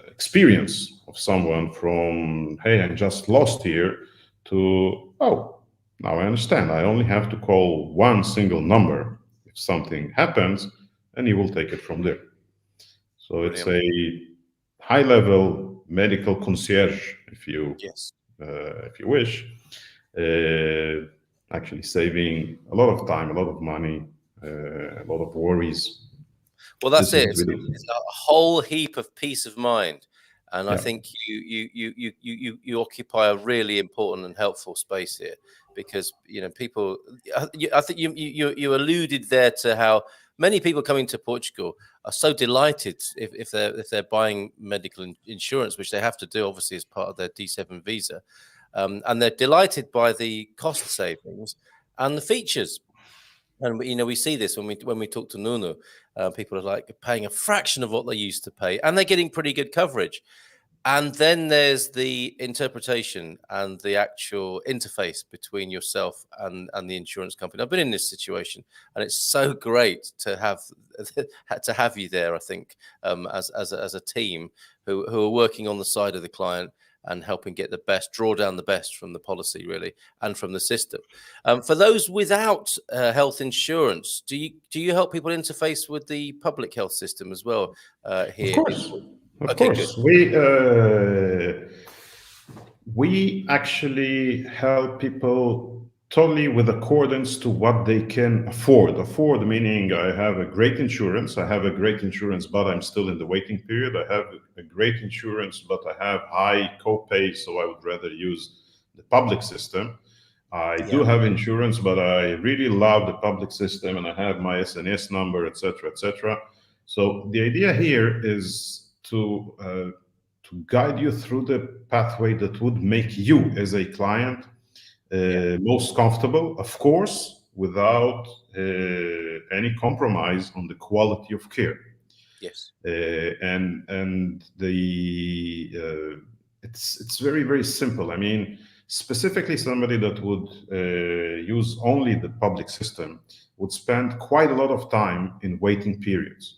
experience of someone from, hey, I'm just lost here, to, oh, now I understand. I only have to call one single number if something happens, and you will take it from there. So it's a high-level medical concierge, if you wish, actually saving a lot of time, a lot of money, a lot of worries. Well, that's it. It's a whole heap of peace of mind, and I think you occupy a really important and helpful space here, because people. I think you alluded there to how many people coming to Portugal are so delighted if they're buying medical insurance, which they have to do obviously as part of their D7 visa, and they're delighted by the cost savings and the features. And we see this when we talk to Nuno. People are like paying a fraction of what they used to pay, and they're getting pretty good coverage. And then there's the interpretation and the actual interface between yourself and the insurance company. I've been in this situation, and it's so great to have you there. I think as a team who are working on the side of the client and helping get the best, draw down the best from the policy, really, and from the system. For those without health insurance, do you help people interface with the public health system as well here? Of Okay, course. good. We actually help people totally with accordance to what they can afford. Afford meaning I have a great insurance. I have a great insurance, but I'm still in the waiting period. I have a great insurance, but I have high copay, so I would rather use the public system. I do have insurance, but I really love the public system, and I have my SNS number, etc., etc. So the idea here is to guide you through the pathway that would make you as a client most comfortable, of course, without any compromise on the quality of care. Yes. And the it's very, very simple. I mean, specifically somebody that would use only the public system would spend quite a lot of time in waiting periods.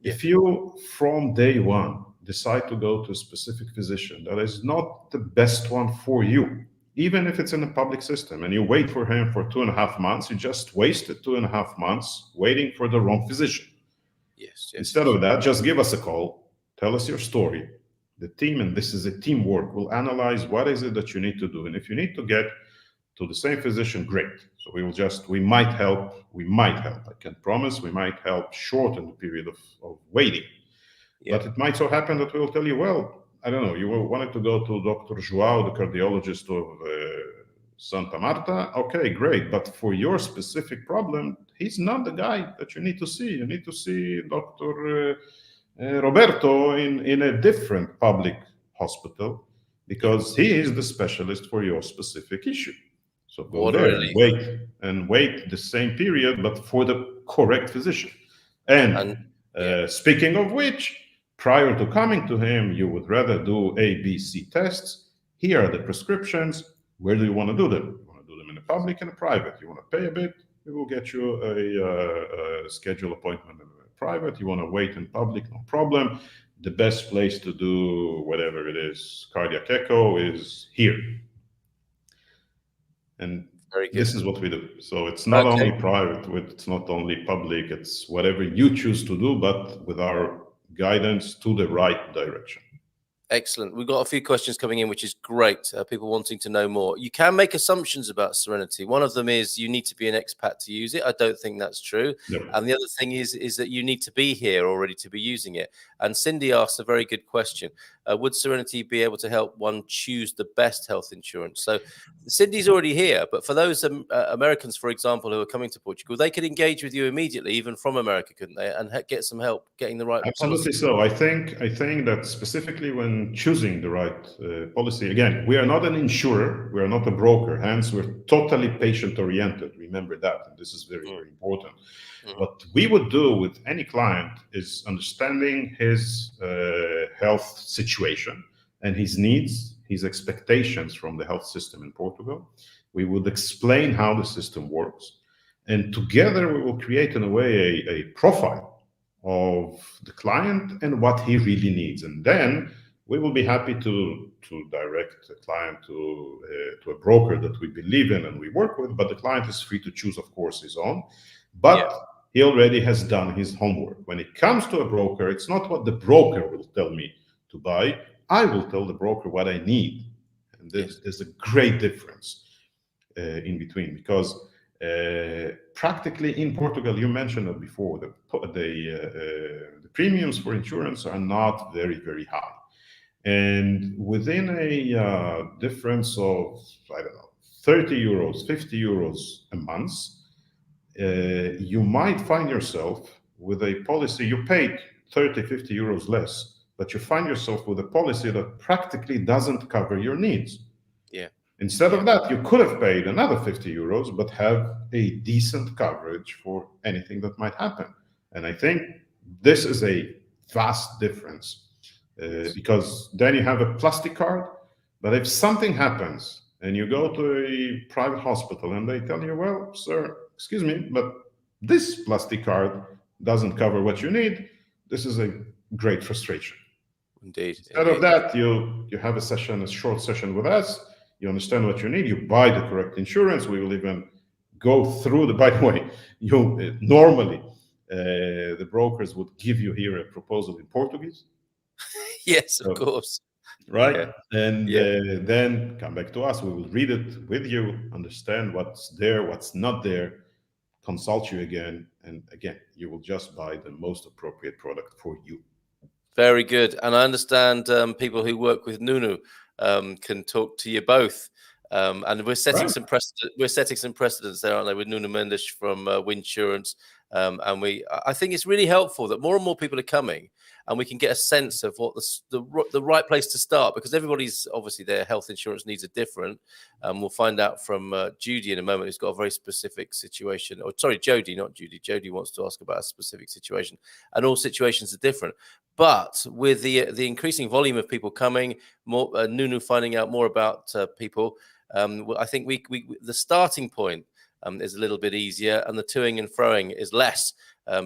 If you, from day one, decide to go to a specific physician that is not the best one for you, even if it's in a public system, and you wait for him for 2.5 months, you just wasted 2.5 months waiting for the wrong physician. Yes. Instead of that, just give us a call, tell us your story. The team, and this is a teamwork, will analyze what is it that you need to do. And if you need to get to the same physician, great. So we might help. I can promise we might help shorten the period of waiting. But it might so happen that we will tell you, well, I don't know, you wanted to go to Dr. Joao, the cardiologist of Santa Marta. Okay, great. But for your specific problem, he's not the guy that you need to see. You need to see Dr. Roberto in a different public hospital, because he is the specialist for your specific issue. So go there and wait the same period, but for the correct physician. And speaking of which, prior to coming to him, you would rather do A, B, C tests. Here are the prescriptions. Where do you want to do them? You want to do them in a public and a private. You want to pay a bit, we will get you a schedule appointment in a private. You want to wait in public, no problem. The best place to do whatever it is, cardiac echo, is here. And this is what we do. So it's not only private, it's not only public, it's whatever you choose to do, but with our guidance to the right direction. Excellent. We've got a few questions coming in, which is great. People wanting to know more. You can make assumptions about Serenity. One of them is you need to be an expat to use it. I don't think that's true. No. And the other thing is that you need to be here already to be using it. And Cindy asked a very good question. Would Serenity be able to help one choose the best health insurance? So Cindy's already here, but for those Americans, for example, who are coming to Portugal, they could engage with you immediately, even from America, couldn't they? And get some help getting the right Absolutely policy. So. I think that specifically when choosing the right policy, again, we are not an insurer, we are not a broker, hence we're totally patient-oriented. Remember that, and this is very, very important. What we would do with any client is understanding his health situation and his needs, his expectations from the health system in Portugal. We would explain how the system works, and together we will create in a way a profile of the client and what he really needs. And then we will be happy to direct the client to a broker that we believe in and we work with, but the client is free to choose, of course, his own. But he already has done his homework. When it comes to a broker, it's not what the broker will tell me to buy. I will tell the broker what I need. And there's a great difference in between, because practically in Portugal, you mentioned it before, the premiums for insurance are not very, very high. And within a difference of, I don't know, 30 euros, 50 euros a month, you might find yourself with a policy, you paid 30, 50 euros less, but you find yourself with a policy that practically doesn't cover your needs. Instead of that, you could have paid another 50 euros, but have a decent coverage for anything that might happen. And I think this is a vast difference, because then you have a plastic card, but if something happens and you go to a private hospital and they tell you, well, sir, excuse me, but this plastic card doesn't cover what you need, this is a great frustration. Indeed. Instead of that, you have a short session with us. You understand what you need. You buy the correct insurance. We will even go through the. By the way, normally the brokers would give you here a proposal in Portuguese. Yes, of course. Right, Yeah. and then come back to us. We will read it with you, understand what's there, what's not there, consult you again, and again, you will just buy the most appropriate product for you. Very good. And I understand people who work with Nunu can talk to you both. And we're setting some precedent. We're setting some precedents there, aren't they, with Nuno Mendes from Winsurance. And I think it's really helpful that more and more people are coming, and we can get a sense of what the right place to start, because everybody's obviously their health insurance needs are different. We'll find out from Judy in a moment, who's got a very specific situation. Or sorry, Jody, not Judy. Jody wants to ask about a specific situation, and all situations are different. But with the increasing volume of people coming, more Nunu finding out more about people, I think the starting point is a little bit easier, and the toing and froing is less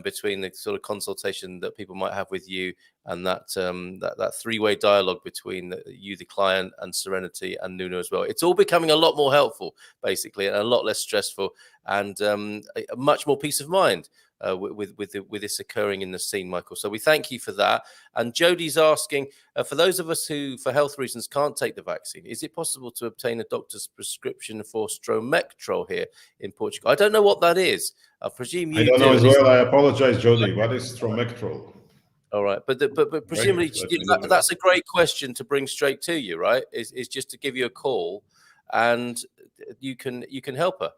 between the sort of consultation that people might have with you and that three-way dialogue between you, the client, and Serenity and Nuno as well. It's all becoming a lot more helpful, basically, and a lot less stressful, and a much more peace of mind with this occurring in the scene, Michael. So we thank you for that. And Jody's asking, for those of us who, for health reasons, can't take the vaccine, is it possible to obtain a doctor's prescription for Stromectrol here in Portugal? I don't know what that is. I presume you do. I don't know as well. I apologize, Jody. What is Stromectrol? All right, but presumably that's a great question to bring straight to you, right? Is just to give you a call, and you can help her.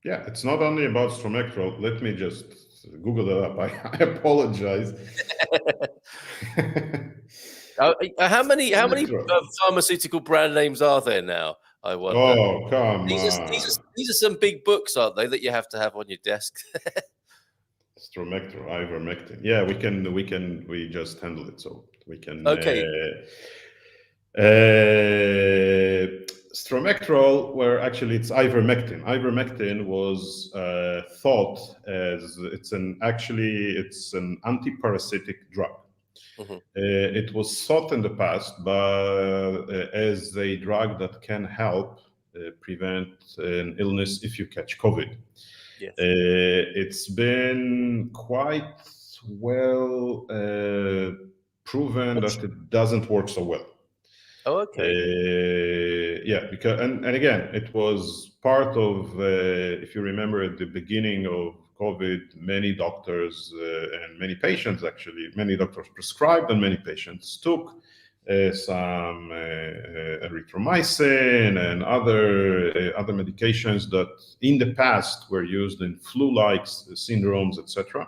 Yeah, it's not only about Stromectrol. Let me just Google it up. I apologize. How many pharmaceutical brand names are there now? I wonder. Oh, come on. These are some big books, aren't they, that you have to have on your desk? Stromectrol, ivermectin. Yeah, we just handle it, so we can. Okay. Stromectrol, where actually it's ivermectin. Ivermectin was thought as it's an anti-parasitic drug. Mm-hmm. It was thought in the past as a drug that can help prevent an illness if you catch COVID. Yes. It's been quite well proven that it doesn't work so well. Oh, okay. Yeah, because and again, it was part of if you remember at the beginning of COVID, many doctors and many patients many doctors prescribed and many patients took some erythromycin and other medications that in the past were used in flu-like syndromes, etc.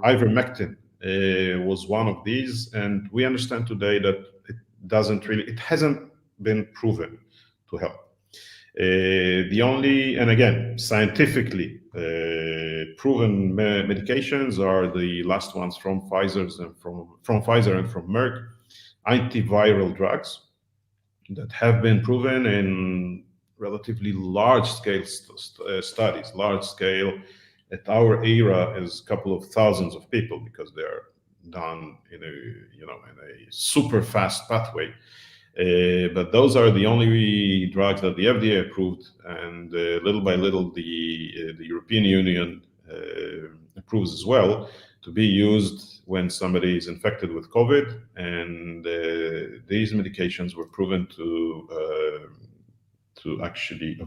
Ivermectin was one of these, and we understand today that it hasn't been proven to help. The only, and again, scientifically proven medications are the last ones from Pfizer and from Merck, antiviral drugs that have been proven in relatively large-scale studies. Large-scale at our era is a couple of thousands of people, because they're done in a super fast pathway. But those are the only drugs that the FDA approved, and little by little the European Union approves as well to be used when somebody is infected with COVID. And these medications were proven to actually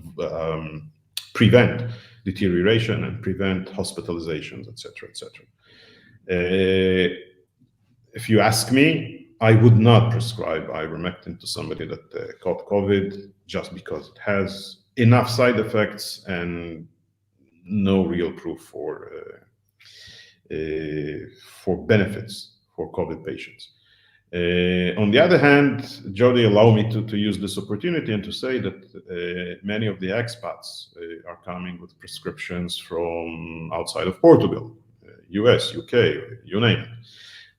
prevent deterioration and prevent hospitalizations, etc., etc. If you ask me, I would not prescribe ivermectin to somebody that caught COVID, just because it has enough side effects and no real proof for benefits for COVID patients. On the other hand, Jody, allow me to use this opportunity and to say that many of the expats are coming with prescriptions from outside of Portugal, US, UK, you name it.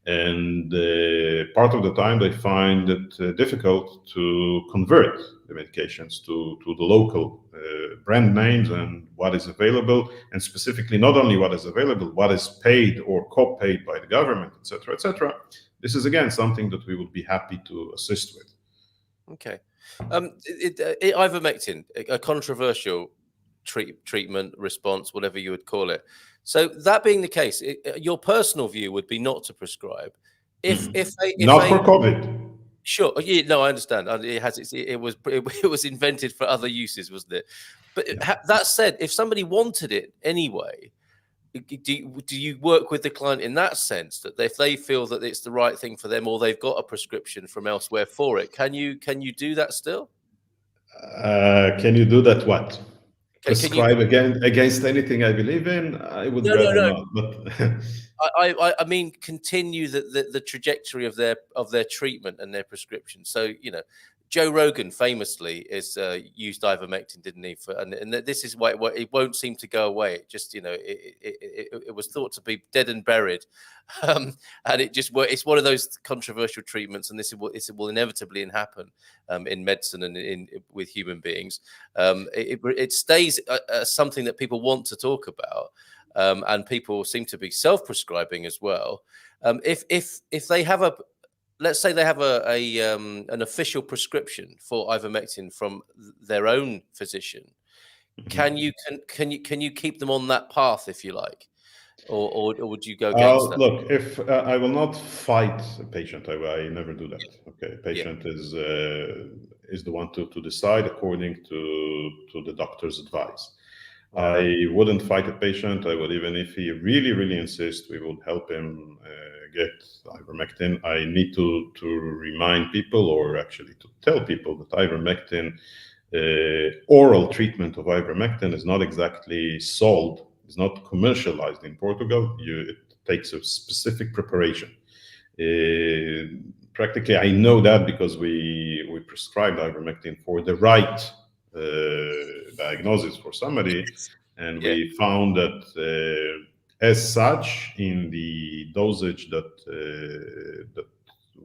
And part of the time they find it difficult to convert the medications to the local brand names and what is available, and specifically not only what is available, what is paid or co-paid by the government, etc., etc. this is again something that we would be happy to assist with. Okay. Ivermectin, a controversial treatment response, whatever you would call it. So that being the case, your personal view would be not to prescribe. If Not for COVID. Sure. Yeah, no, I understand. It was invented for other uses, wasn't it? But that said, if somebody wanted it anyway, do you work with the client in that sense, that if they feel that it's the right thing for them, or they've got a prescription from elsewhere for it, can you do that still? Can you do that? What? Prescribe you, against anything I believe in? I would rather not. But I mean, continue the trajectory of their treatment and their prescription. So, you know, Joe Rogan famously used ivermectin, didn't he? And this is why it won't seem to go away. It just, you know, it was thought to be dead and buried, and it's one of those controversial treatments, and this will inevitably happen in medicine and with human beings. It stays something that people want to talk about. And people seem to be self-prescribing as well. If they have let's say they have an official prescription for ivermectin from their own physician, can you keep them on that path, if you like, or would you go against that? Look, if I will not fight a patient, I never do that. Okay, patient is the one to decide according to the doctor's advice. I wouldn't fight a patient. I would, even if he really, really insists, we would help him get ivermectin. I need to remind people, or actually to tell people, that ivermectin, oral treatment of ivermectin, is not exactly sold. It's not commercialized in Portugal. It takes a specific preparation. Practically, I know that because we prescribed ivermectin for the right diagnosis for somebody, and we found that as such, in the dosage that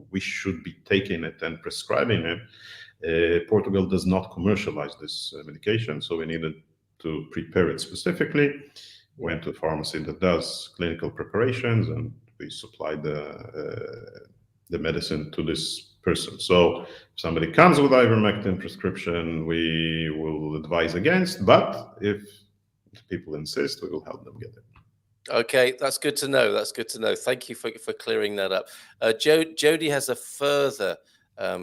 we should be taking it and prescribing it, Portugal does not commercialize this medication, so we needed to prepare it specifically. Went to a pharmacy that does clinical preparations, and we supplied the medicine to this person. So if somebody comes with ivermectin prescription, we will advise against, but if people insist, we will help them get it. Okay, that's good to know. That's good to know. Thank you for clearing that up. Jody has a further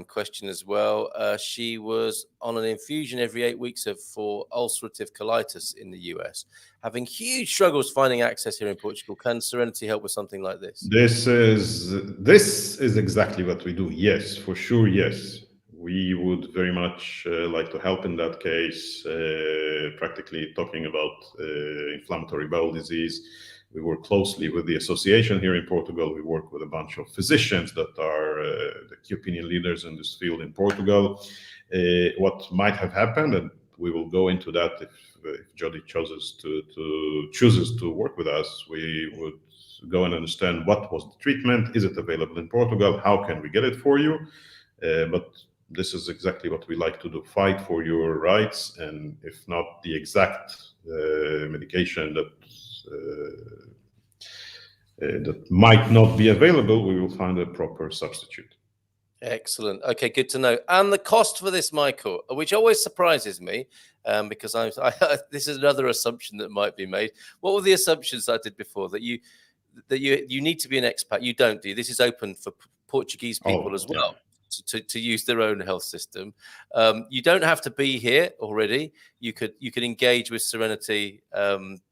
question as well. She was on an infusion every 8 weeks for ulcerative colitis in the US, having huge struggles finding access here in Portugal. Can Serenity help with something like this? This is exactly what we do. Yes, for sure. Yes, we would very much like to help in that case. Practically talking about inflammatory bowel disease, we work closely with the association here in Portugal. We work with a bunch of physicians that are the key opinion leaders in this field in Portugal. What might have happened, and we will go into that if Jody chooses to work with us, we would go and understand what was the treatment. Is it available in Portugal? How can we get it for you? But this is exactly what we like to do: fight for your rights, and if not the exact medication that might not be available, we will find a proper substitute. Excellent. Okay, good to know. And the cost for this, Michael, which always surprises me, because this is another assumption that might be made. What were the assumptions I did before? That you need to be an expat? You don't, do you? This is open for Portuguese people as well. Yeah. To use their own health system. You don't have to be here already. You could engage with Serenity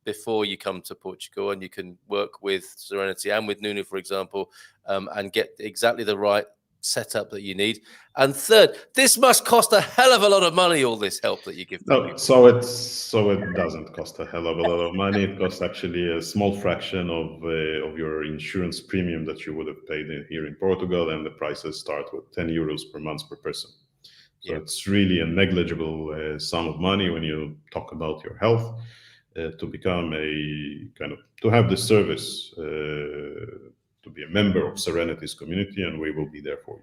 before you come to Portugal, and you can work with Serenity and with Nuno, for example, and get exactly the right setup that you need. And third, this must cost a hell of a lot of money, all this help that you give them. No, so it doesn't cost a hell of a lot of money. It costs actually a small fraction of your insurance premium that you would have paid here in Portugal, and the prices start with 10 euros per month per person. So it's really a negligible sum of money when you talk about your health, to become to have the service, to be a member of Serenity's community, and we will be there for you.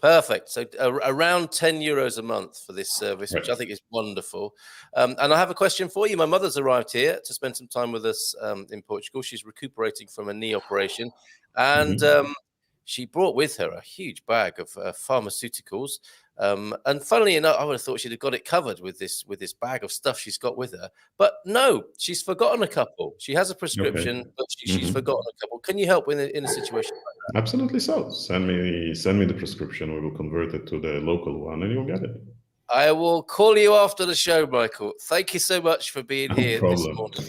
Perfect. So around 10 euros a month for this service, which I think is wonderful. And I have a question for you. My mother's arrived here to spend some time with us in Portugal. She's recuperating from a knee operation, and she brought with her a huge bag of pharmaceuticals. And funnily enough, I would have thought she'd have got it covered with this bag of stuff she's got with her. But no, she's forgotten a couple. She has a prescription, but she's forgotten a couple. Can you help in a situation like that? Absolutely so. Send me the prescription. We will convert it to the local one, and you'll get it. I will call you after the show, Michael. Thank you so much for being here this morning.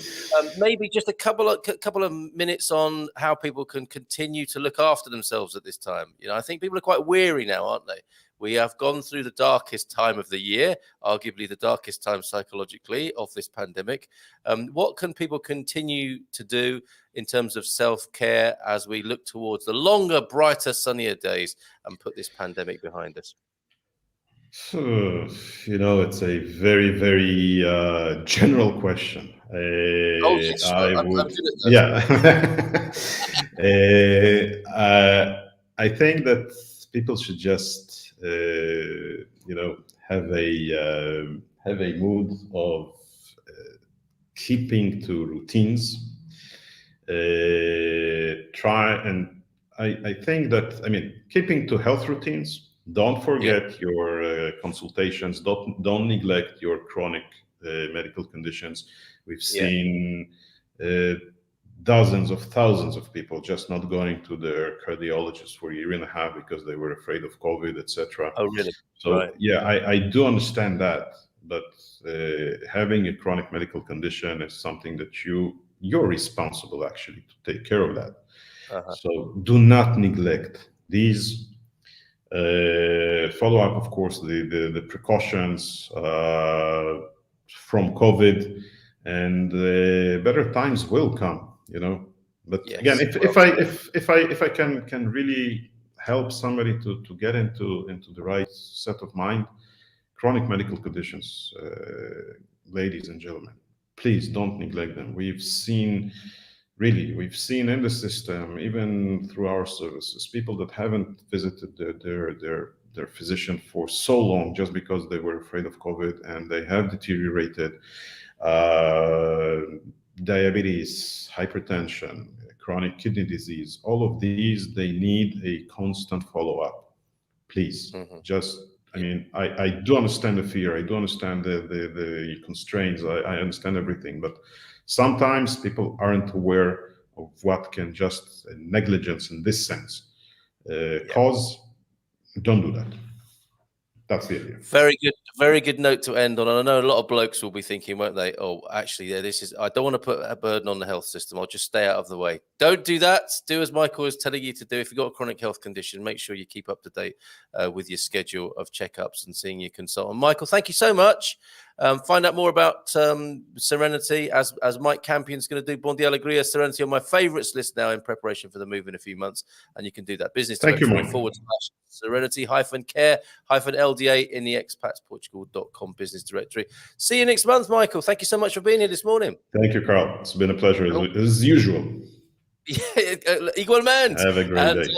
Maybe just a couple of minutes on how people can continue to look after themselves at this time. You know, I think people are quite weary now, aren't they? We have gone through the darkest time of the year, arguably the darkest time psychologically of this pandemic. What can people continue to do in terms of self-care as we look towards the longer, brighter, sunnier days and put this pandemic behind us? You know, it's a very, very general question. Yes, I'm good at that. Yeah. I think that people should just, have a mood of keeping to routines. I think that, keeping to health routines. Don't forget your consultations. Don't neglect your chronic medical conditions. We've seen dozens of thousands of people just not going to their cardiologist for a year and a half because they were afraid of COVID, etc. Oh, really? So I do understand that, but having a chronic medical condition is something that you're responsible actually to take care of that. So do not neglect these. Follow up, of course, the precautions from COVID, and better times will come. But again, if I can really help somebody to get into the right set of mind, chronic medical conditions, ladies and gentlemen, please don't neglect them. We've seen in the system, even through our services, people that haven't visited their physician for so long just because they were afraid of COVID, and they have deteriorated. Diabetes, hypertension, chronic kidney disease, all of these, they need a constant follow-up. Please, I do understand the fear. I do understand the constraints. I understand everything, but sometimes people aren't aware of what can just negligence in this sense cause. Don't do that. That's the idea. Very good note to end on. And I know a lot of blokes will be thinking, won't they? Oh, actually, I don't want to put a burden on the health system. I'll just stay out of the way. Don't do that. Do as Michael is telling you to do. If you've got a chronic health condition, make sure you keep up to date with your schedule of checkups and seeing your consultant. Michael, thank you so much. Find out more about Serenity as Mike Campion's going to do. Bon dia alegria, Serenity on my favourites list now in preparation for the move in a few months. And you can do that. Business directory / Serenity-care-LDA in the expatsportugal.com business directory. See you next month, Michael. Thank you so much for being here this morning. Thank you, Carl. It's been a pleasure as usual. Igualmente. Have a great day.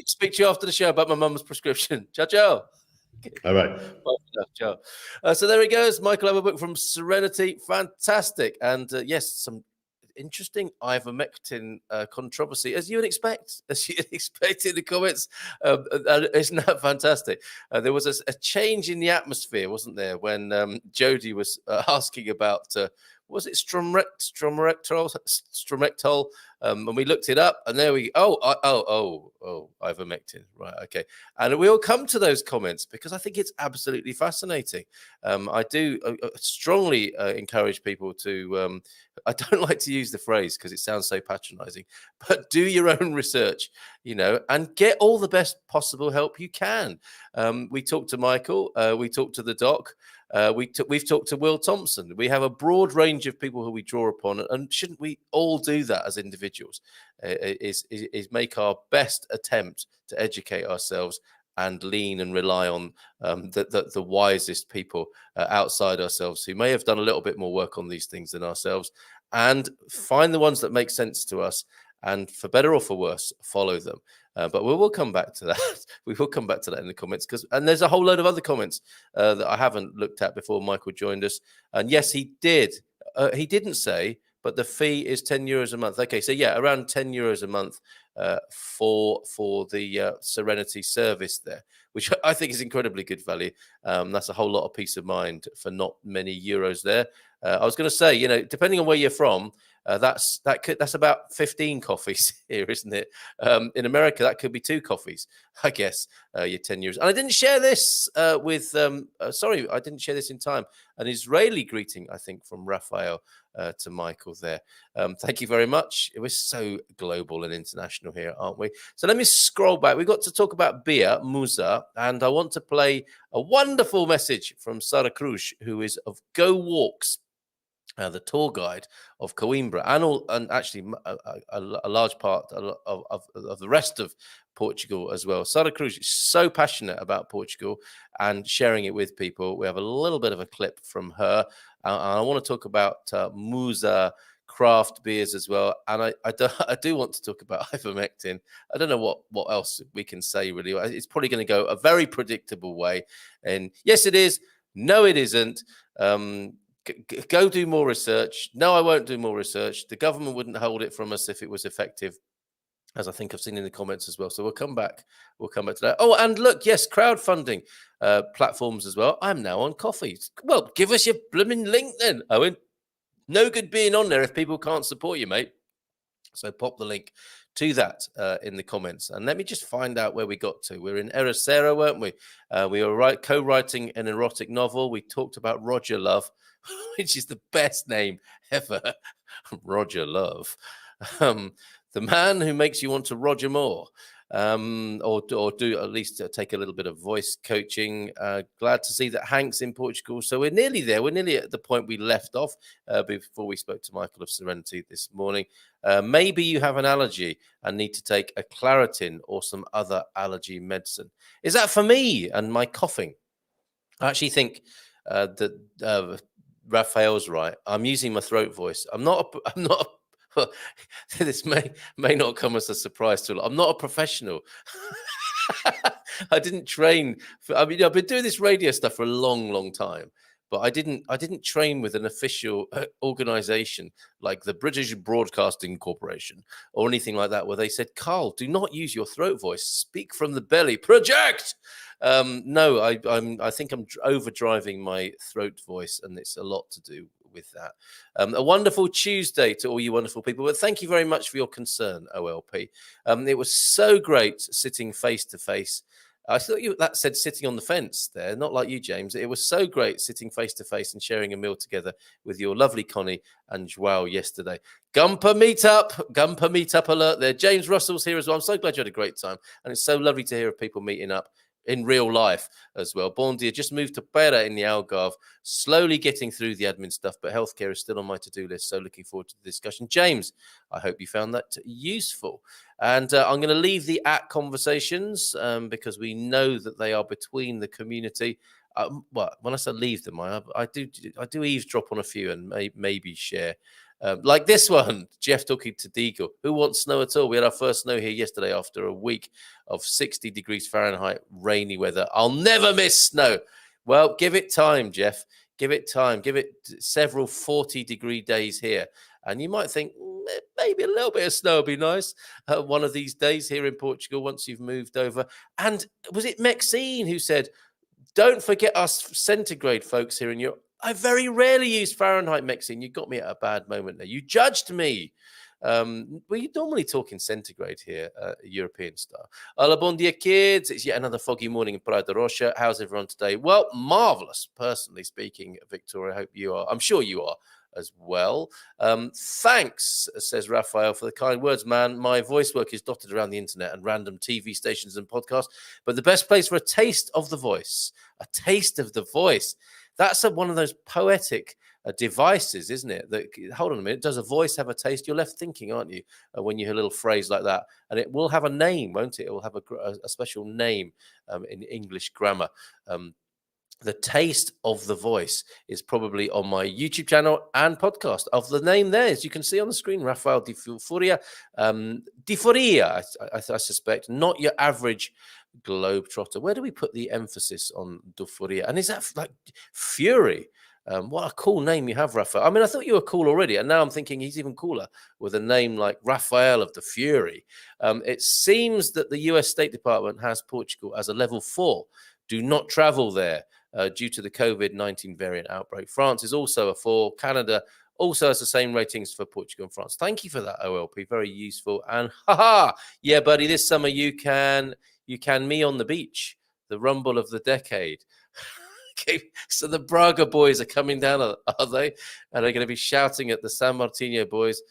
Speak to you after the show about my mum's prescription. Ciao, ciao. Bye-bye. Ciao. So there he goes, Michael Averbukh from Serenity. Fantastic. And yes, some interesting ivermectin controversy, as you would expect in the comments. Isn't that fantastic? There was a change in the atmosphere, wasn't there, when Jodie was asking about was it Stromectol? And we looked it up, and there we ivermectin, right? Okay, and we'll come to those comments because I think it's absolutely fascinating. I do strongly encourage people to. I don't like to use the phrase because it sounds so patronizing, but do your own research, and get all the best possible help you can. We talked to Michael, we talked to the doc, we've talked to Will Thompson. We have a broad range of people who we draw upon, and shouldn't we all do that as individuals? Is make our best attempt to educate ourselves and lean and rely on the wisest people outside ourselves who may have done a little bit more work on these things than ourselves, and find the ones that make sense to us, and for better or for worse, follow them. But we will come back to that. We will come back to that in the comments, and there's a whole load of other comments that I haven't looked at before Michael joined us. And yes, he did. He didn't say, but the fee is €10 a month. Okay, so yeah, around €10 a month for the Serenity service there, which I think is incredibly good value. That's a whole lot of peace of mind for not many euros there. I was going to say, you know, depending on where you're from, that's about 15 coffees here, isn't it? In America, that could be 2 coffees, I guess. Your 10 euros. And I didn't share this sorry, I didn't share this in time. An Israeli greeting, I think, from Raphael to Michael there. Thank you very much. It was so global and international here, aren't we? So let me scroll back. We've got to talk about beer, Musa, and I want to play a wonderful message from Sara Cruz, who is of Go Walks, the tour guide of Coimbra, and actually a large part of the rest of Portugal as well. Sara Cruz is so passionate about Portugal and sharing it with people. We have a little bit of a clip from her. I want to talk about Musa craft beers as well. And I do want to talk about ivermectin. I don't know what else we can say, really. It's probably going to go a very predictable way. And yes, it is. No, it isn't. Go do more research. No, I won't do more research. The government wouldn't hold it from us if it was effective, as I think I've seen in the comments as well. So we'll come back to that. Oh, and look, yes, crowdfunding platforms as well. I'm now on Coffee. Well, give us your blooming link then, Owen. No good being on there if people can't support you, mate. So pop the link to that in the comments. And let me just find out where we got to. We're in Eracera, weren't we? We were co-writing an erotic novel. We talked about Roger Love, which is the best name ever. Roger Love. The man who makes you want to Roger more. Or do at least take a little bit of voice coaching. Glad to see that Hank's in Portugal. So we're nearly there. We're nearly at the point we left off before we spoke to Michael of Serenity this morning. Maybe you have an allergy and need to take a Claritin or some other allergy medicine. Is that for me and my coughing? I actually think that Raphael's right. I'm using my throat voice. I'm not. This may not come as a surprise to a lot. I'm not a professional. I didn't train. I've been doing this radio stuff for a long time, but I didn't train with an official organization like the British Broadcasting Corporation or anything like that, where they said, "Carl, do not use your throat voice. Speak from the belly. Project." No, I think I'm overdriving my throat voice, and it's a lot to do with that. A wonderful Tuesday to all you wonderful people. But thank you very much for your concern, OLP. It was so great sitting face to face. I thought that said sitting on the fence there, not like you, James. It was so great sitting face to face and sharing a meal together with your lovely Connie and Joao yesterday. Gumper meetup alert there. James Russell's here as well. I'm so glad you had a great time. And it's so lovely to hear of people meeting up in real life as well. Bon dia, just moved to Pera in the Algarve, slowly getting through the admin stuff, but healthcare is still on my to-do list, so looking forward to the discussion. James, I hope you found that useful. And I'm going to leave the conversations because we know that they are between the community. Well, when I say leave them, I do eavesdrop on a few and maybe share. Like this one, Jeff talking to Deagle. Who wants snow at all? We had our first snow here yesterday after a week of 60 degrees Fahrenheit, rainy weather. I'll never miss snow. Well, give it time, Jeff. Give it time. Give it several 40-degree days here. And you might think, maybe a little bit of snow would be nice one of these days here in Portugal once you've moved over. And was it Maxine who said, don't forget us centigrade folks here in Europe? I very rarely use Fahrenheit, Maxine. You got me at a bad moment there. You judged me. We normally talk in centigrade here, European style. Hola, bon dia, kids. It's yet another foggy morning in Praia da Rocha. How's everyone today? Well, marvelous, personally speaking, Victoria. I hope you are. I'm sure you are as well. Thanks, says Raphael, for the kind words, man. My voice work is dotted around the internet and random TV stations and podcasts, but the best place for a taste of the voice, that's one of those poetic devices, isn't it? That, hold on a minute, does a voice have a taste? You're left thinking, aren't you, when you hear a little phrase like that? And it will have a name, won't it? It will have a special name in English grammar. The taste of the voice is probably on my YouTube channel and podcast of the name there, as you can see on the screen, Rafael Di Furia. I suspect, not your average globetrotter. Where do we put the emphasis on Dufuria? And is that like fury? What a cool name you have, Raphael. I mean, I thought you were cool already, and now I'm thinking he's even cooler with a name like Raphael of the Fury. It seems that the US State Department has Portugal as a level 4. Do not travel there due to the COVID-19 variant outbreak. France is also a 4. Canada also has the same ratings for Portugal and France. Thank you for that, OLP. Very useful. And yeah, buddy, this summer you can me on the beach, the rumble of the decade. Okay, so the Braga boys are coming down, are they? And they're going to be shouting at the San Martino boys,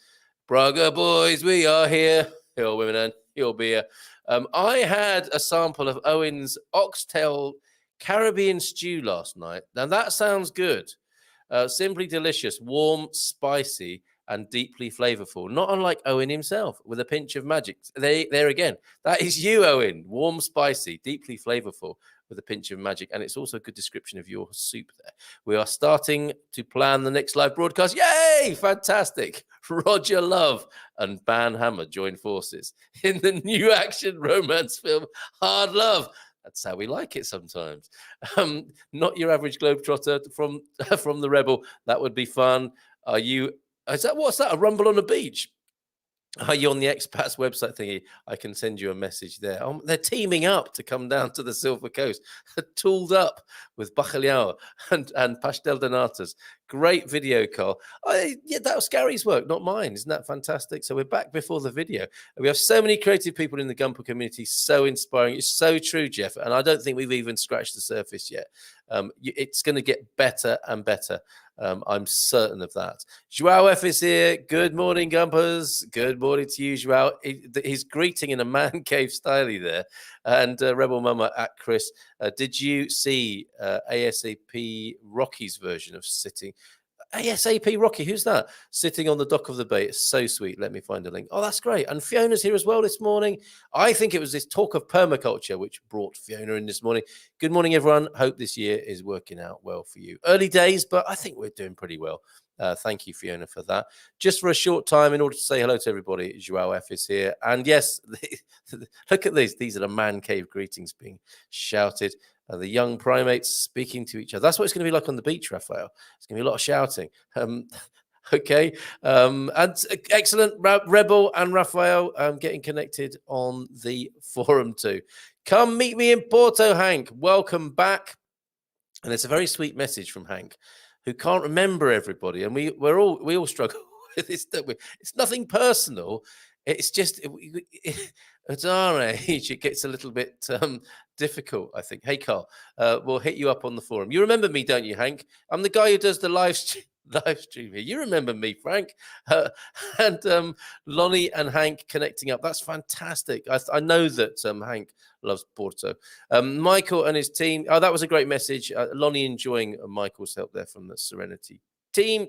Braga boys, we are here. Your women and your beer. I had a sample of Owen's oxtail Caribbean stew last night. Now that sounds good. Simply delicious, warm, spicy, and deeply flavorful. Not unlike Owen himself, with a pinch of magic. There again. That is you, Owen. Warm, spicy, deeply flavorful, with a pinch of magic. And it's also a good description of your soup there. We are starting to plan the next live broadcast. Yay! Fantastic. Roger Love and Ban Hammer join forces in the new action romance film Hard Love. That's how we like it sometimes. Not your average globetrotter from the Rebel. That would be fun. What's that? A rumble on the beach? Are you on the Expats website thingy? I can send you a message there. They're teaming up to come down to the Silver Coast, tooled up with bacalhau and pastel de natas. Great video, Carl. Yeah, that was Gary's work, not mine. Isn't that fantastic? So we're back before the video. We have so many creative people in the Gumper community, so inspiring. It's so true, Jeff. And I don't think we've even scratched the surface yet. It's going to get better and better. I'm certain of that. Joao F is here. Good morning, Gumpers. Good morning to you, Joao. He's greeting in a man cave style there. And Rebel Mama at Chris. Did you see ASAP Rocky's version of sitting? ASAP Rocky, who's that? Sitting on the dock of the bay. It's so sweet. Let me find a link. Oh, that's great. And Fiona's here as well this morning. I think it was this talk of permaculture which brought Fiona in this morning. Good morning, everyone. Hope this year is working out well for you. Early days, but I think we're doing pretty well. Thank you, Fiona, for that. Just for a short time, in order to say hello to everybody, Joao F is here. And yes, look at these. These are the man cave greetings being shouted. The young primates speaking to each other. That's what it's going to be like on the beach, Raphael. It's going to be a lot of shouting. Okay. And excellent. Rebel and Raphael getting connected on the forum too. Come meet me in Porto, Hank. Welcome back. And it's a very sweet message from Hank, who can't remember everybody. And we all struggle with this, don't we? It's nothing personal. It's just, at our age, it gets a little bit difficult, I think. Hey, Carl, we'll hit you up on the forum. You remember me, don't you, Hank? I'm the guy who does the live stream here. You remember me, Frank. And Lonnie and Hank connecting up. That's fantastic. I know that Hank loves Porto. Michael and his team. Oh, that was a great message. Lonnie enjoying Michael's help there from the Serenity team.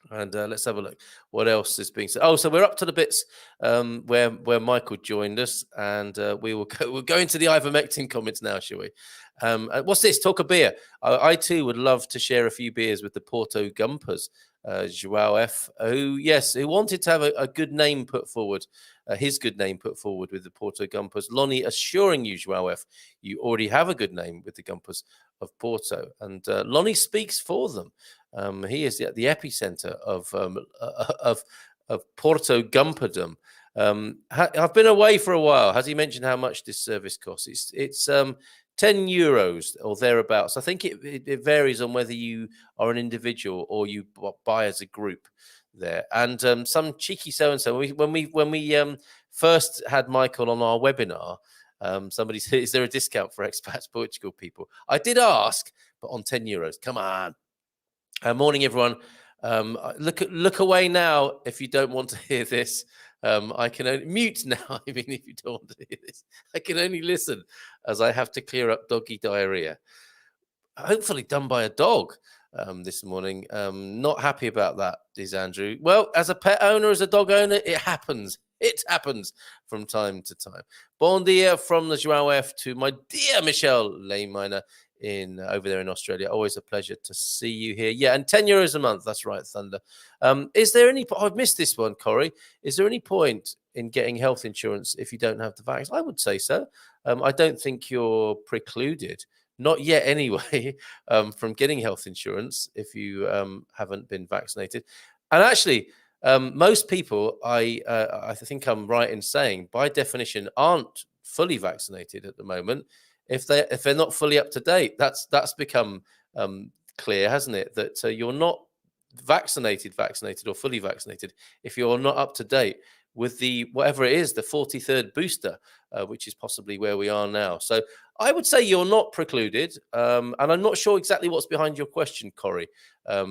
And let's have a look. What else is being said? Oh, so we're up to the bits where Michael joined us, and we'll go into the ivermectin comments now, shall we? What's this? Talk a beer. I too would love to share a few beers with the Porto Gumpers. Joao F, who wanted to have a good name put forward, his good name put forward with the Porto Gumpers. Lonnie assuring you, Joao F, you already have a good name with the Gumpers of Porto, and Lonnie speaks for them. He is at the epicenter of Porto Gumperdom. I've been away for a while. Has he mentioned how much this service costs? It's 10 euros or thereabouts. I think it varies on whether you are an individual or you buy as a group there. And some cheeky so-and-so, when we first had Michael on our webinar, somebody said, is there a discount for Expats Portugal people? I did ask, but on 10 euros. Come on. Morning, everyone. Look away now if you don't want to hear this. I can only mute now. I mean, if you don't want to hear this, I can only listen as I have to clear up doggy diarrhea. Hopefully done by a dog this morning. Not happy about that, is Andrew. Well, as a pet owner, as a dog owner, it happens. It happens from time to time. Bon dia from the Joao F to my dear Michelle Layminer over there in Australia. Always a pleasure to see you here. Yeah, and 10 euros a month. That's right, Thunder. Is there any... I've missed this one, Corey. Is there any point in getting health insurance if you don't have the vaccine? I would say so. I don't think you're precluded not yet anyway, from getting health insurance if you haven't been vaccinated. And actually, most people, I think I'm right in saying, by definition, aren't fully vaccinated at the moment. If they're not fully up to date, that's become clear, hasn't it? That you're not vaccinated or fully vaccinated if you're not up to date with the whatever it is, the 43rd booster, which is possibly where we are now. So I would say you're not precluded, and I'm not sure exactly what's behind your question, Corey. Are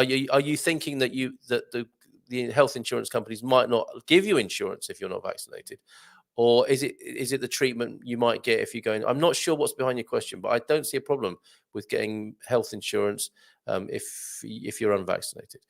you thinking that the health insurance companies might not give you insurance if you're not vaccinated? Or is it the treatment you might get if you're going? I'm not sure what's behind your question, but I don't see a problem with getting health insurance if you're unvaccinated.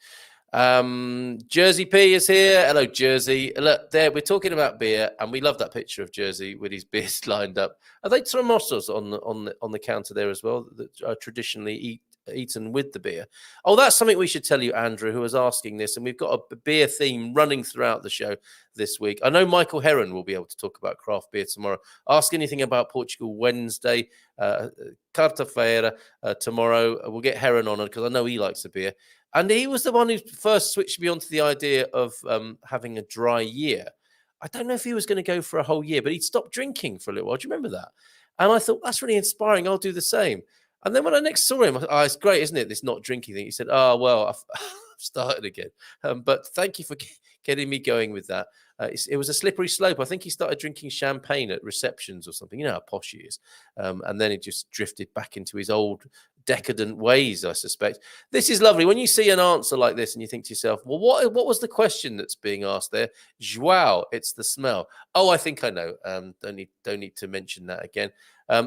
Jersey P is here. Hello, Jersey. Look, there we're talking about beer, and we love that picture of Jersey with his beers lined up. Are they tremosos on the counter there as well that are traditionally eaten with the beer? Oh, that's something we should tell you, Andrew, who was asking this, and we've got a beer theme running throughout the show this week. I know Michael Heron will be able to talk about craft beer tomorrow. Ask anything about Portugal Wednesday, Quarta-feira tomorrow. We'll get Heron on because I know he likes a beer. And he was the one who first switched me onto the idea of having a dry year. I don't know if he was going to go for a whole year, but he'd stopped drinking for a little while. Do you remember that? And I thought, that's really inspiring. I'll do the same. And then when I next saw him, I thought, oh, it's great, isn't it? This not drinking thing. He said, oh, well, I've started again. But thank you for getting me going with that. It was a slippery slope. I think he started drinking champagne at receptions or something. You know how posh he is. And then he just drifted back into his old decadent ways, I suspect. This is lovely. When you see an answer like this and you think to yourself, well, what was the question that's being asked there? Joao, it's the smell. Oh, I think I know. Don't need to mention that again.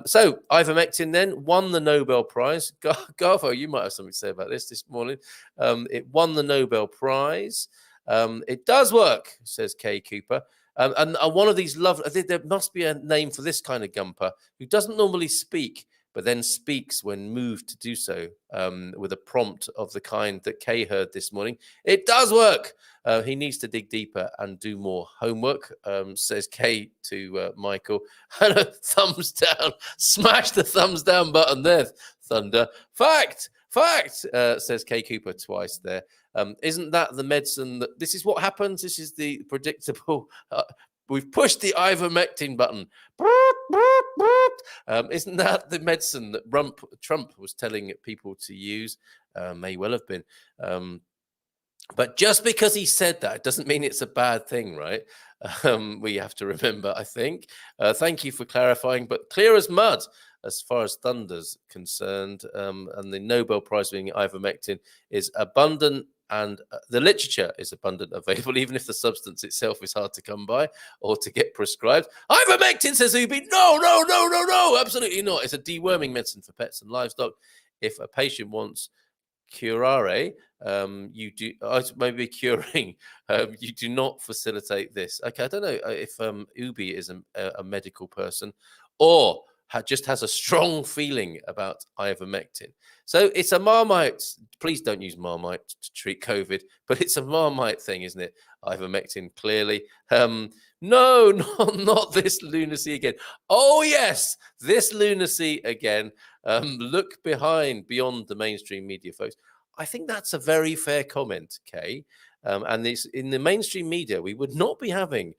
So ivermectin then won the Nobel Prize. Garfo, you might have something to say about this morning. It won the Nobel Prize. It does work, says Kay Cooper. And one of these there must be a name for this kind of gumper who doesn't normally speak, but then speaks when moved to do so, with a prompt of the kind that Kay heard this morning. It does work. He needs to dig deeper and do more homework, says Kay to Michael. And a thumbs down. Smash the thumbs down button there, Thunder. Fact, says Kay Cooper twice there. Isn't that the medicine this is what happens? This is the predictable... we've pushed the ivermectin button. Isn't that the medicine that Trump was telling people to use? May well have been. But just because he said that doesn't mean it's a bad thing, right? We have to remember, I think. Thank you for clarifying, but clear as mud as far as Thunder's concerned. And the Nobel Prize winning ivermectin is abundant, and the literature is abundant available, even if the substance itself is hard to come by or to get prescribed. Ivermectin, says Ubi. No, absolutely not. It's a deworming medicine for pets and livestock. If a patient wants curare, you do maybe curing. You do not facilitate this. Okay, I don't know if Ubi is a medical person or just has a strong feeling about ivermectin. So it's a Marmite. Please don't use Marmite to treat COVID, but it's a Marmite thing, isn't it? Ivermectin, clearly. No, not this lunacy again. Oh, yes, this lunacy again. Look beyond the mainstream media, folks. I think that's a very fair comment, Kay. And this, in the mainstream media, we would not be having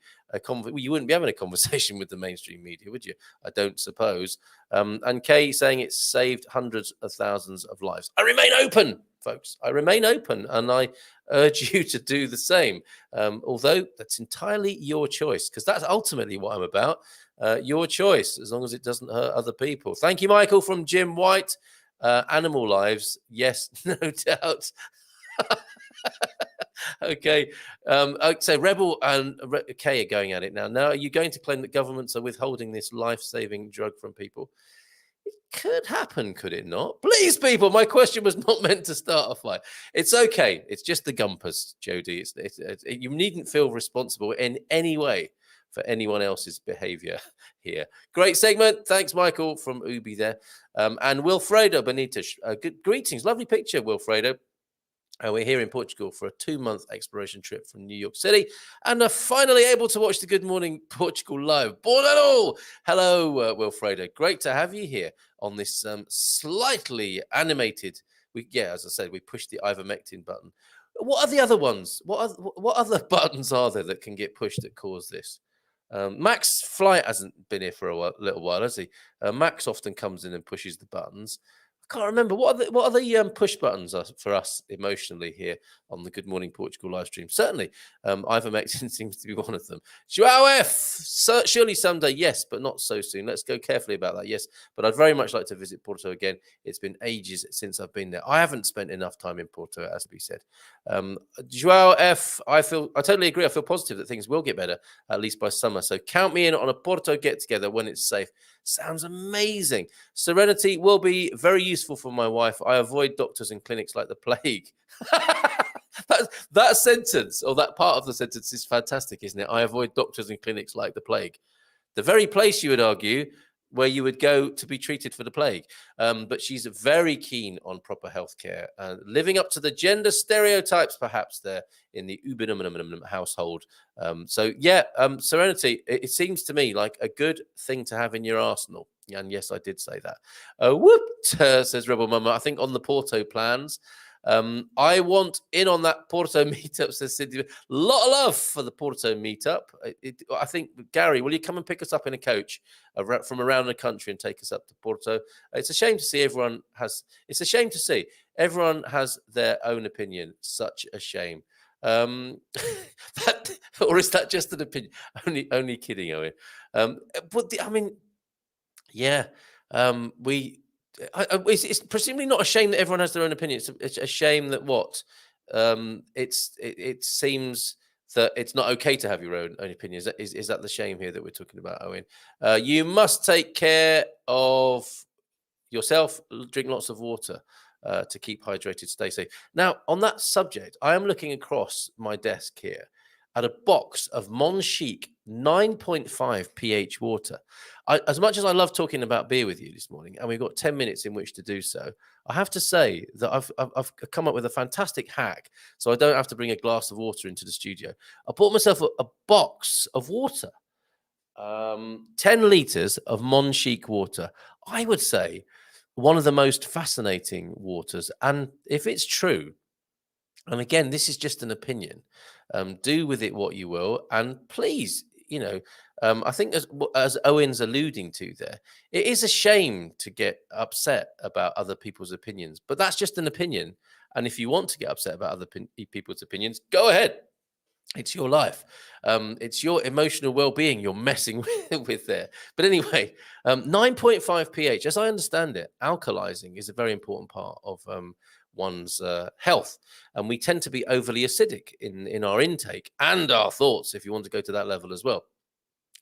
you wouldn't be having a conversation with the mainstream media, would you? I don't suppose. And Kay saying it's saved hundreds of thousands of lives. I remain open, folks. I remain open, and I urge you to do the same. Although that's entirely your choice, because that's ultimately what I'm about. Your choice, as long as it doesn't hurt other people. Thank you, Michael, from Jim White. Animal lives, yes, no doubt. Okay, so Rebel and Kay are going at it now. Now, are you going to claim that governments are withholding this life-saving drug from people? It could happen, could it not? Please, people, my question was not meant to start a fight. It's okay. It's just the gumpers, Jody. You needn't feel responsible in any way for anyone else's behavior here. Great segment. Thanks, Michael, from Ubi there. And Wilfredo Benitez. Good greetings. Lovely picture, Wilfredo. And we're here in Portugal for a 2-month exploration trip from New York City and are finally able to watch the Good Morning Portugal live. Bonjour! Hello, Wilfredo. Great to have you here on this slightly animated. As I said, we pushed the ivermectin button. What are the other ones? What other buttons are there that can get pushed that cause this? Max Flight hasn't been here for a little while, has he? Max often comes in and pushes the buttons. I can't remember what are the push buttons for us emotionally here on the Good Morning Portugal live stream. Certainly, ivermectin seems to be one of them. João F, surely someday, yes, but not so soon. Let's go carefully about that. Yes, but I'd very much like to visit Porto again. It's been ages since I've been there. I haven't spent enough time in Porto, as to be said. João F, I totally agree. I feel positive that things will get better, at least by summer. So count me in on a Porto get together when it's safe. Sounds amazing. Serenity will be very useful for my wife. I avoid doctors and clinics like the plague. That sentence, or that part of the sentence, is fantastic, isn't it? I avoid doctors and clinics like the plague. The very place, you would argue, where you would go to be treated for the plague. But she's very keen on proper healthcare, living up to the gender stereotypes, perhaps, there in the Ubernuminum household. Serenity, it seems to me like a good thing to have in your arsenal. And yes, I did say that. Says Rebel Mama. I think on the Porto plans. I want in on that Porto meetup, says Cindy. A lot of love for the Porto meetup. I think, Gary, will you come and pick us up in a coach from around the country and take us up to Porto? It's a shame to see everyone has their own opinion. Such a shame. Or is that just an opinion? Only kidding, Owen. It's presumably not a shame that everyone has their own opinion. It's a shame that it seems that it's not okay to have your own opinion. Is that the shame here that we're talking about, Owen? You must take care of yourself. Drink lots of water to keep hydrated. Stay safe. Now, on that subject, I am looking across my desk here at a box of Monchique 9.5 pH water. As much as I love talking about beer with you this morning, and we've got 10 minutes in which to do so, I have to say that I've come up with a fantastic hack, so I don't have to bring a glass of water into the studio. I bought myself a box of water, 10 litres of Monchique water. I would say one of the most fascinating waters, and if it's true, and again, this is just an opinion, do with it what you will, and please, I think as Owen's alluding to there, it is a shame to get upset about other people's opinions, but that's just an opinion. And if you want to get upset about other people's opinions, go ahead. It's your life. It's your emotional well-being you're messing with there. But anyway, 9.5 pH, as I understand it, alkalizing is a very important part of one's health. And we tend to be overly acidic in our intake and our thoughts, if you want to go to that level as well.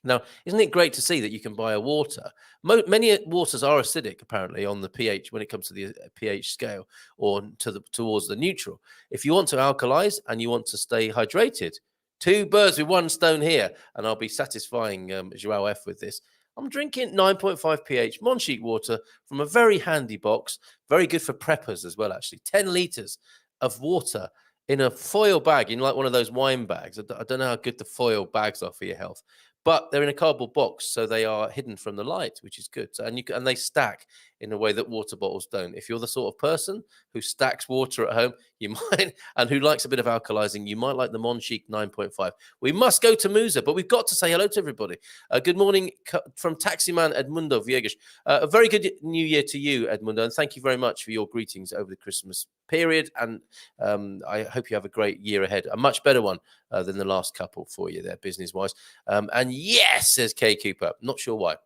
Now, isn't it great to see that you can buy a water? Many waters are acidic, apparently, on the pH when it comes to the pH scale, or towards the neutral. If you want to alkalize and you want to stay hydrated, 2 birds with 1 stone here, and I'll be satisfying João F with this. I'm drinking 9.5 pH Monchique water from a very handy box, very good for preppers as well, actually. 10 litres of water in a foil bag, in like one of those wine bags. I don't know how good the foil bags are for your health, but they're in a cardboard box, so they are hidden from the light, which is good. So, and they stack in a way that water bottles don't. If you're the sort of person who stacks water at home, you might, and who likes a bit of alkalizing, you might like the Monchique 9.5. We must go to Musa, but we've got to say hello to everybody. Good morning from Taximan Edmundo Viegas. A very good new year to you, Edmundo, and thank you very much for your greetings over the Christmas period. And I hope you have a great year ahead, a much better one than the last couple for you there, business-wise. And yes, says Kay Cooper. Not sure why.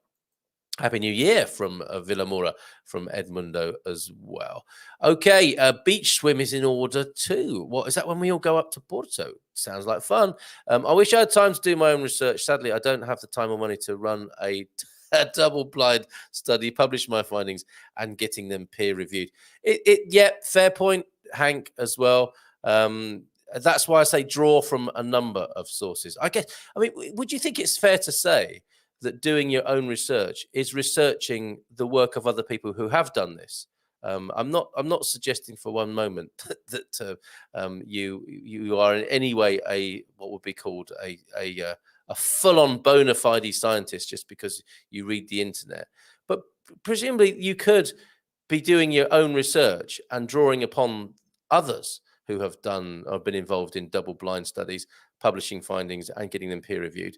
Happy New Year from Villamora, from Edmundo as well. Okay, beach swim is in order too. What is that when we all go up to Porto? Sounds like fun. I wish I had time to do my own research. Sadly, I don't have the time or money to run a double-blind study, publish my findings, and getting them peer-reviewed. Yeah, fair point, Hank, as well. That's why I say draw from a number of sources. Would you think it's fair to say that doing your own research is researching the work of other people who have done this? I'm not suggesting for one moment that you are in any way a what would be called a full-on bona fide scientist just because you read the internet. But presumably you could be doing your own research and drawing upon others who have done or been involved in double-blind studies, publishing findings and getting them peer-reviewed.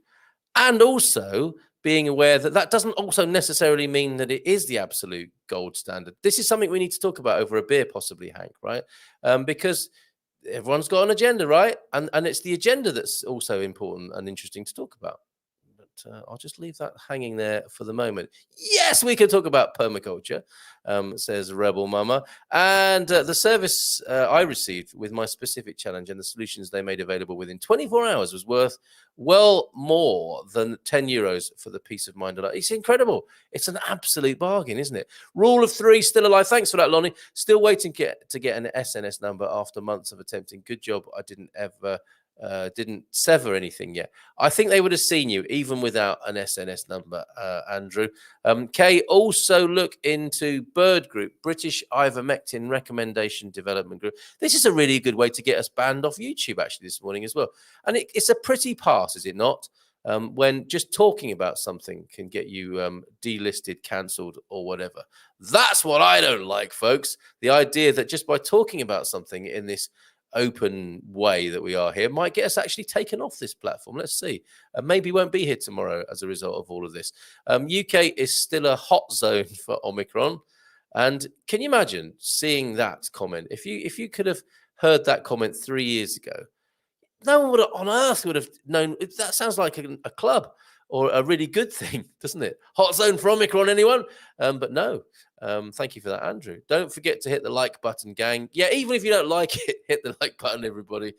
And also being aware that that doesn't also necessarily mean that it is the absolute gold standard. This is something we need to talk about over a beer, possibly, Hank, right? Because everyone's got an agenda, right? And it's the agenda that's also important and interesting to talk about. But I'll just leave that hanging there for the moment. Yes, we can talk about permaculture, says Rebel Mama. And the service I received with my specific challenge and the solutions they made available within 24 hours was worth well more than €10 for the peace of mind. It's incredible. It's an absolute bargain, isn't it? Rule of 3 still alive. Thanks for that, Lonnie. Still waiting to get an SNS number after months of attempting. Good job. I didn't sever anything yet. I think they would have seen you even without an SNS number, Andrew. Kay, also look into Bird Group, British Ivermectin Recommendation Development Group. This is a really good way to get us banned off YouTube actually this morning as well. And it's a pretty pass, is it not? When just talking about something can get you delisted, cancelled, or whatever. That's what I don't like, folks. The idea that just by talking about something in this open way that we are here might get us actually taken off this platform. Let's see. Maybe won't be here tomorrow as a result of all of this. UK is still a hot zone for Omicron. And can you imagine seeing that comment? If you could have heard that comment 3 years ago, no one on earth would have known. That sounds like a club or a really good thing, doesn't it? Hot zone for Omicron, anyone? But no. Thank you for that, Andrew. Don't forget to hit the like button, gang. Yeah, even if you don't like it, hit the like button, everybody.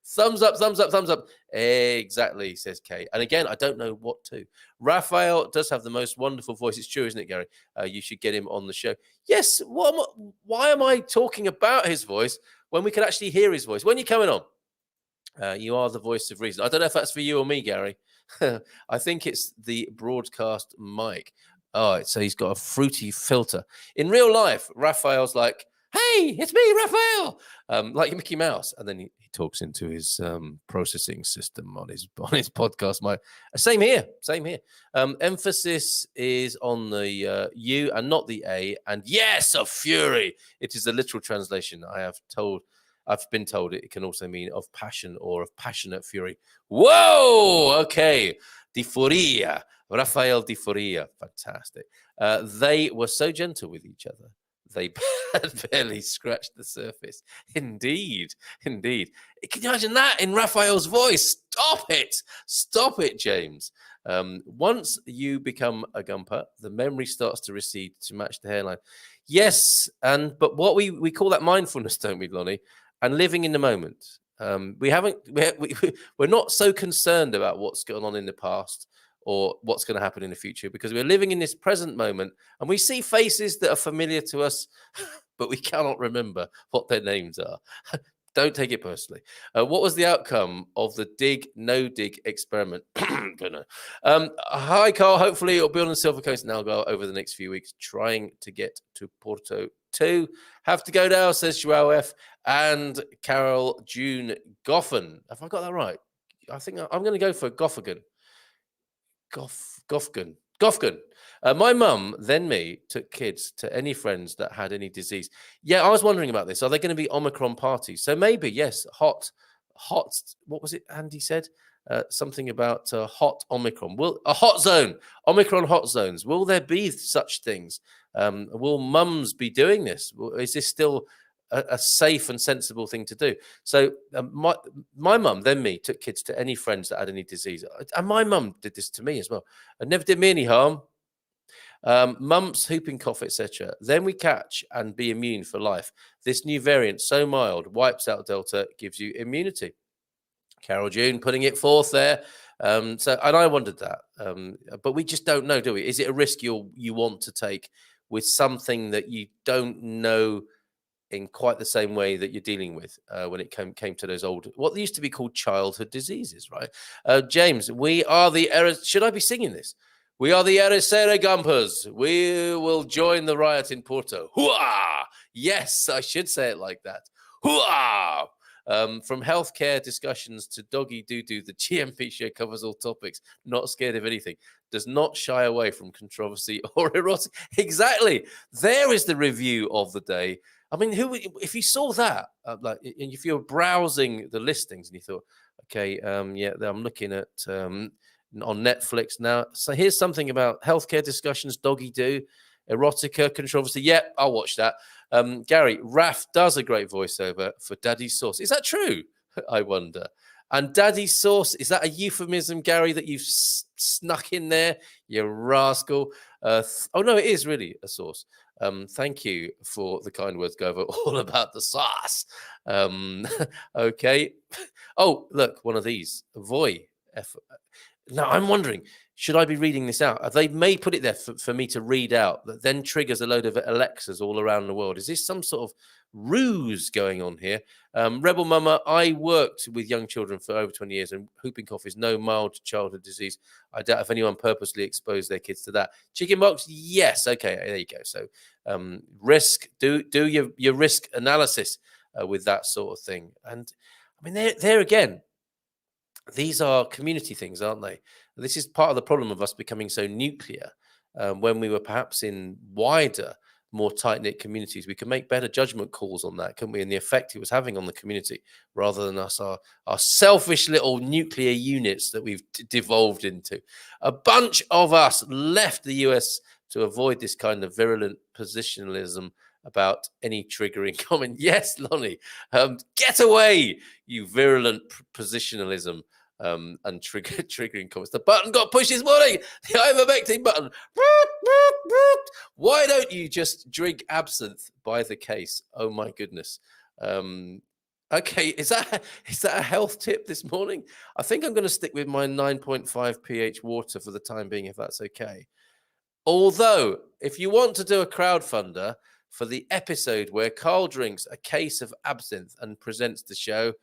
Thumbs up, thumbs up, thumbs up. Exactly, says Kay. And again, I don't know what to. Raphael does have the most wonderful voice. It's true, isn't it, Gary? You should get him on the show. Yes, why am I talking about his voice when we can actually hear his voice? When you're coming on, you are the voice of reason. I don't know if that's for you or me, Gary. I think it's the broadcast mic. Oh, so he's got a fruity filter. In real life, Raphael's like, hey, it's me, Raphael, like Mickey Mouse. And then he talks into his processing system on his podcast mic. Same here. Emphasis is on the U and not the A. And yes, of fury. It is the literal translation. I've been told it can also mean of passion or of passionate fury. Whoa, okay. Di furia. Raphael Di Furia. Fantastic. They were so gentle with each other. They had barely scratched the surface. Indeed. Can you imagine that in Raphael's voice? Stop it, James. Once you become a gumper, the memory starts to recede to match the hairline. Yes, but what we call that mindfulness, don't we, Lonnie? And living in the moment. We're not so concerned about what's going on in the past or what's going to happen in the future because we're living in this present moment and we see faces that are familiar to us, but we cannot remember what their names are. Don't take it personally. What was the outcome of the dig-no-dig experiment? Don't know. Hi, Carl. Hopefully it'll be on the Silver Coast and Algarve over the next few weeks, trying to get to Porto too. Have to go now, says Joao F. And Carol June Goffin. Have I got that right? I think I'm going to go for Goffigan. Gofgan. My mum, then me, took kids to any friends that had any disease. Yeah, I was wondering about this. Are they going to be Omicron parties? So maybe, yes, hot. What was it Andy said? Something about hot Omicron. A hot zone, Omicron hot zones. Will there be such things? Will mums be doing this? Is this still a safe and sensible thing to do? So my mum, then me, took kids to any friends that had any disease. And my mum did this to me as well. It never did me any harm. Mumps, whooping cough, etc. Then we catch and be immune for life. This new variant, so mild, wipes out Delta, gives you immunity. Carol June putting it forth there. And I wondered that. But we just don't know, do we? Is it a risk you want to take with something that you don't know in quite the same way that you're dealing with when it came to those old, what used to be called childhood diseases, right? James, we are the errors. Should I be singing this? We are the Erisera Gumpers. We will join the riot in Porto. Hooah! Yes, I should say it like that. Hooah! From healthcare discussions to doggy doo-doo, the GMP show covers all topics. Not scared of anything. Does not shy away from controversy or erotic. Exactly. There is the review of the day. I mean, if you saw that, like, if you're browsing the listings and you thought, okay, yeah, I'm looking at on Netflix now. So here's something about healthcare discussions, doggy do, erotica, controversy. Yeah, I'll watch that. Gary, Raf does a great voiceover for Daddy's Sauce. Is that true? I wonder. And Daddy's Sauce, is that a euphemism, Gary, that you've snuck in there? You rascal. Oh, no, it is really a sauce. Thank you for the kind words, Gover, all about the sauce. Okay. Oh, look, one of these. Voy. Now, I'm wondering, should I be reading this out? They may put it there for me to read out that then triggers a load of Alexas all around the world. Is this some sort of ruse going on here? Rebel Mama, I worked with young children for over 20 years, and whooping cough is no mild childhood disease. I doubt if anyone purposely exposed their kids to that. Chicken pox, yes. Okay, there you go. So risk, do your risk analysis with that sort of thing. And I mean, there again, these are community things, aren't they? This is part of the problem of us becoming so nuclear. When we were perhaps in wider, more tight-knit communities, we can make better judgment calls on that, couldn't we? And the effect it was having on the community, rather than us, our selfish little nuclear units that we've devolved into. A bunch of us left the US to avoid this kind of virulent positionalism about any triggering comment. Yes, Lonnie, get away, you virulent positionalism and triggering comments. The button got pushed this morning. The ivermectin button. Why don't you just drink absinthe by the case? Oh my goodness. Okay, is that a health tip this morning? I think I'm going to stick with my 9.5 pH water for the time being, if that's okay. Although, if you want to do a crowdfunder for the episode where Carl drinks a case of absinthe and presents the show,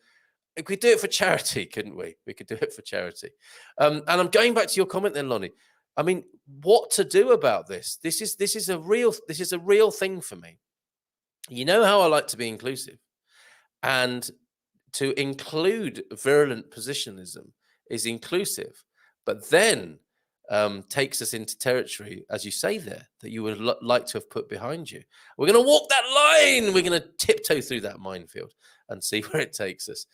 we could do it for charity, couldn't we? We could do it for charity. And I'm going back to your comment then, Lonnie. I mean, what to do about this? This is a real thing for me. You know how I like to be inclusive, and to include virulent positionalism is inclusive, but then takes us into territory, as you say there, that you would like to have put behind you. We're going to walk that line. We're going to tiptoe through that minefield and see where it takes us.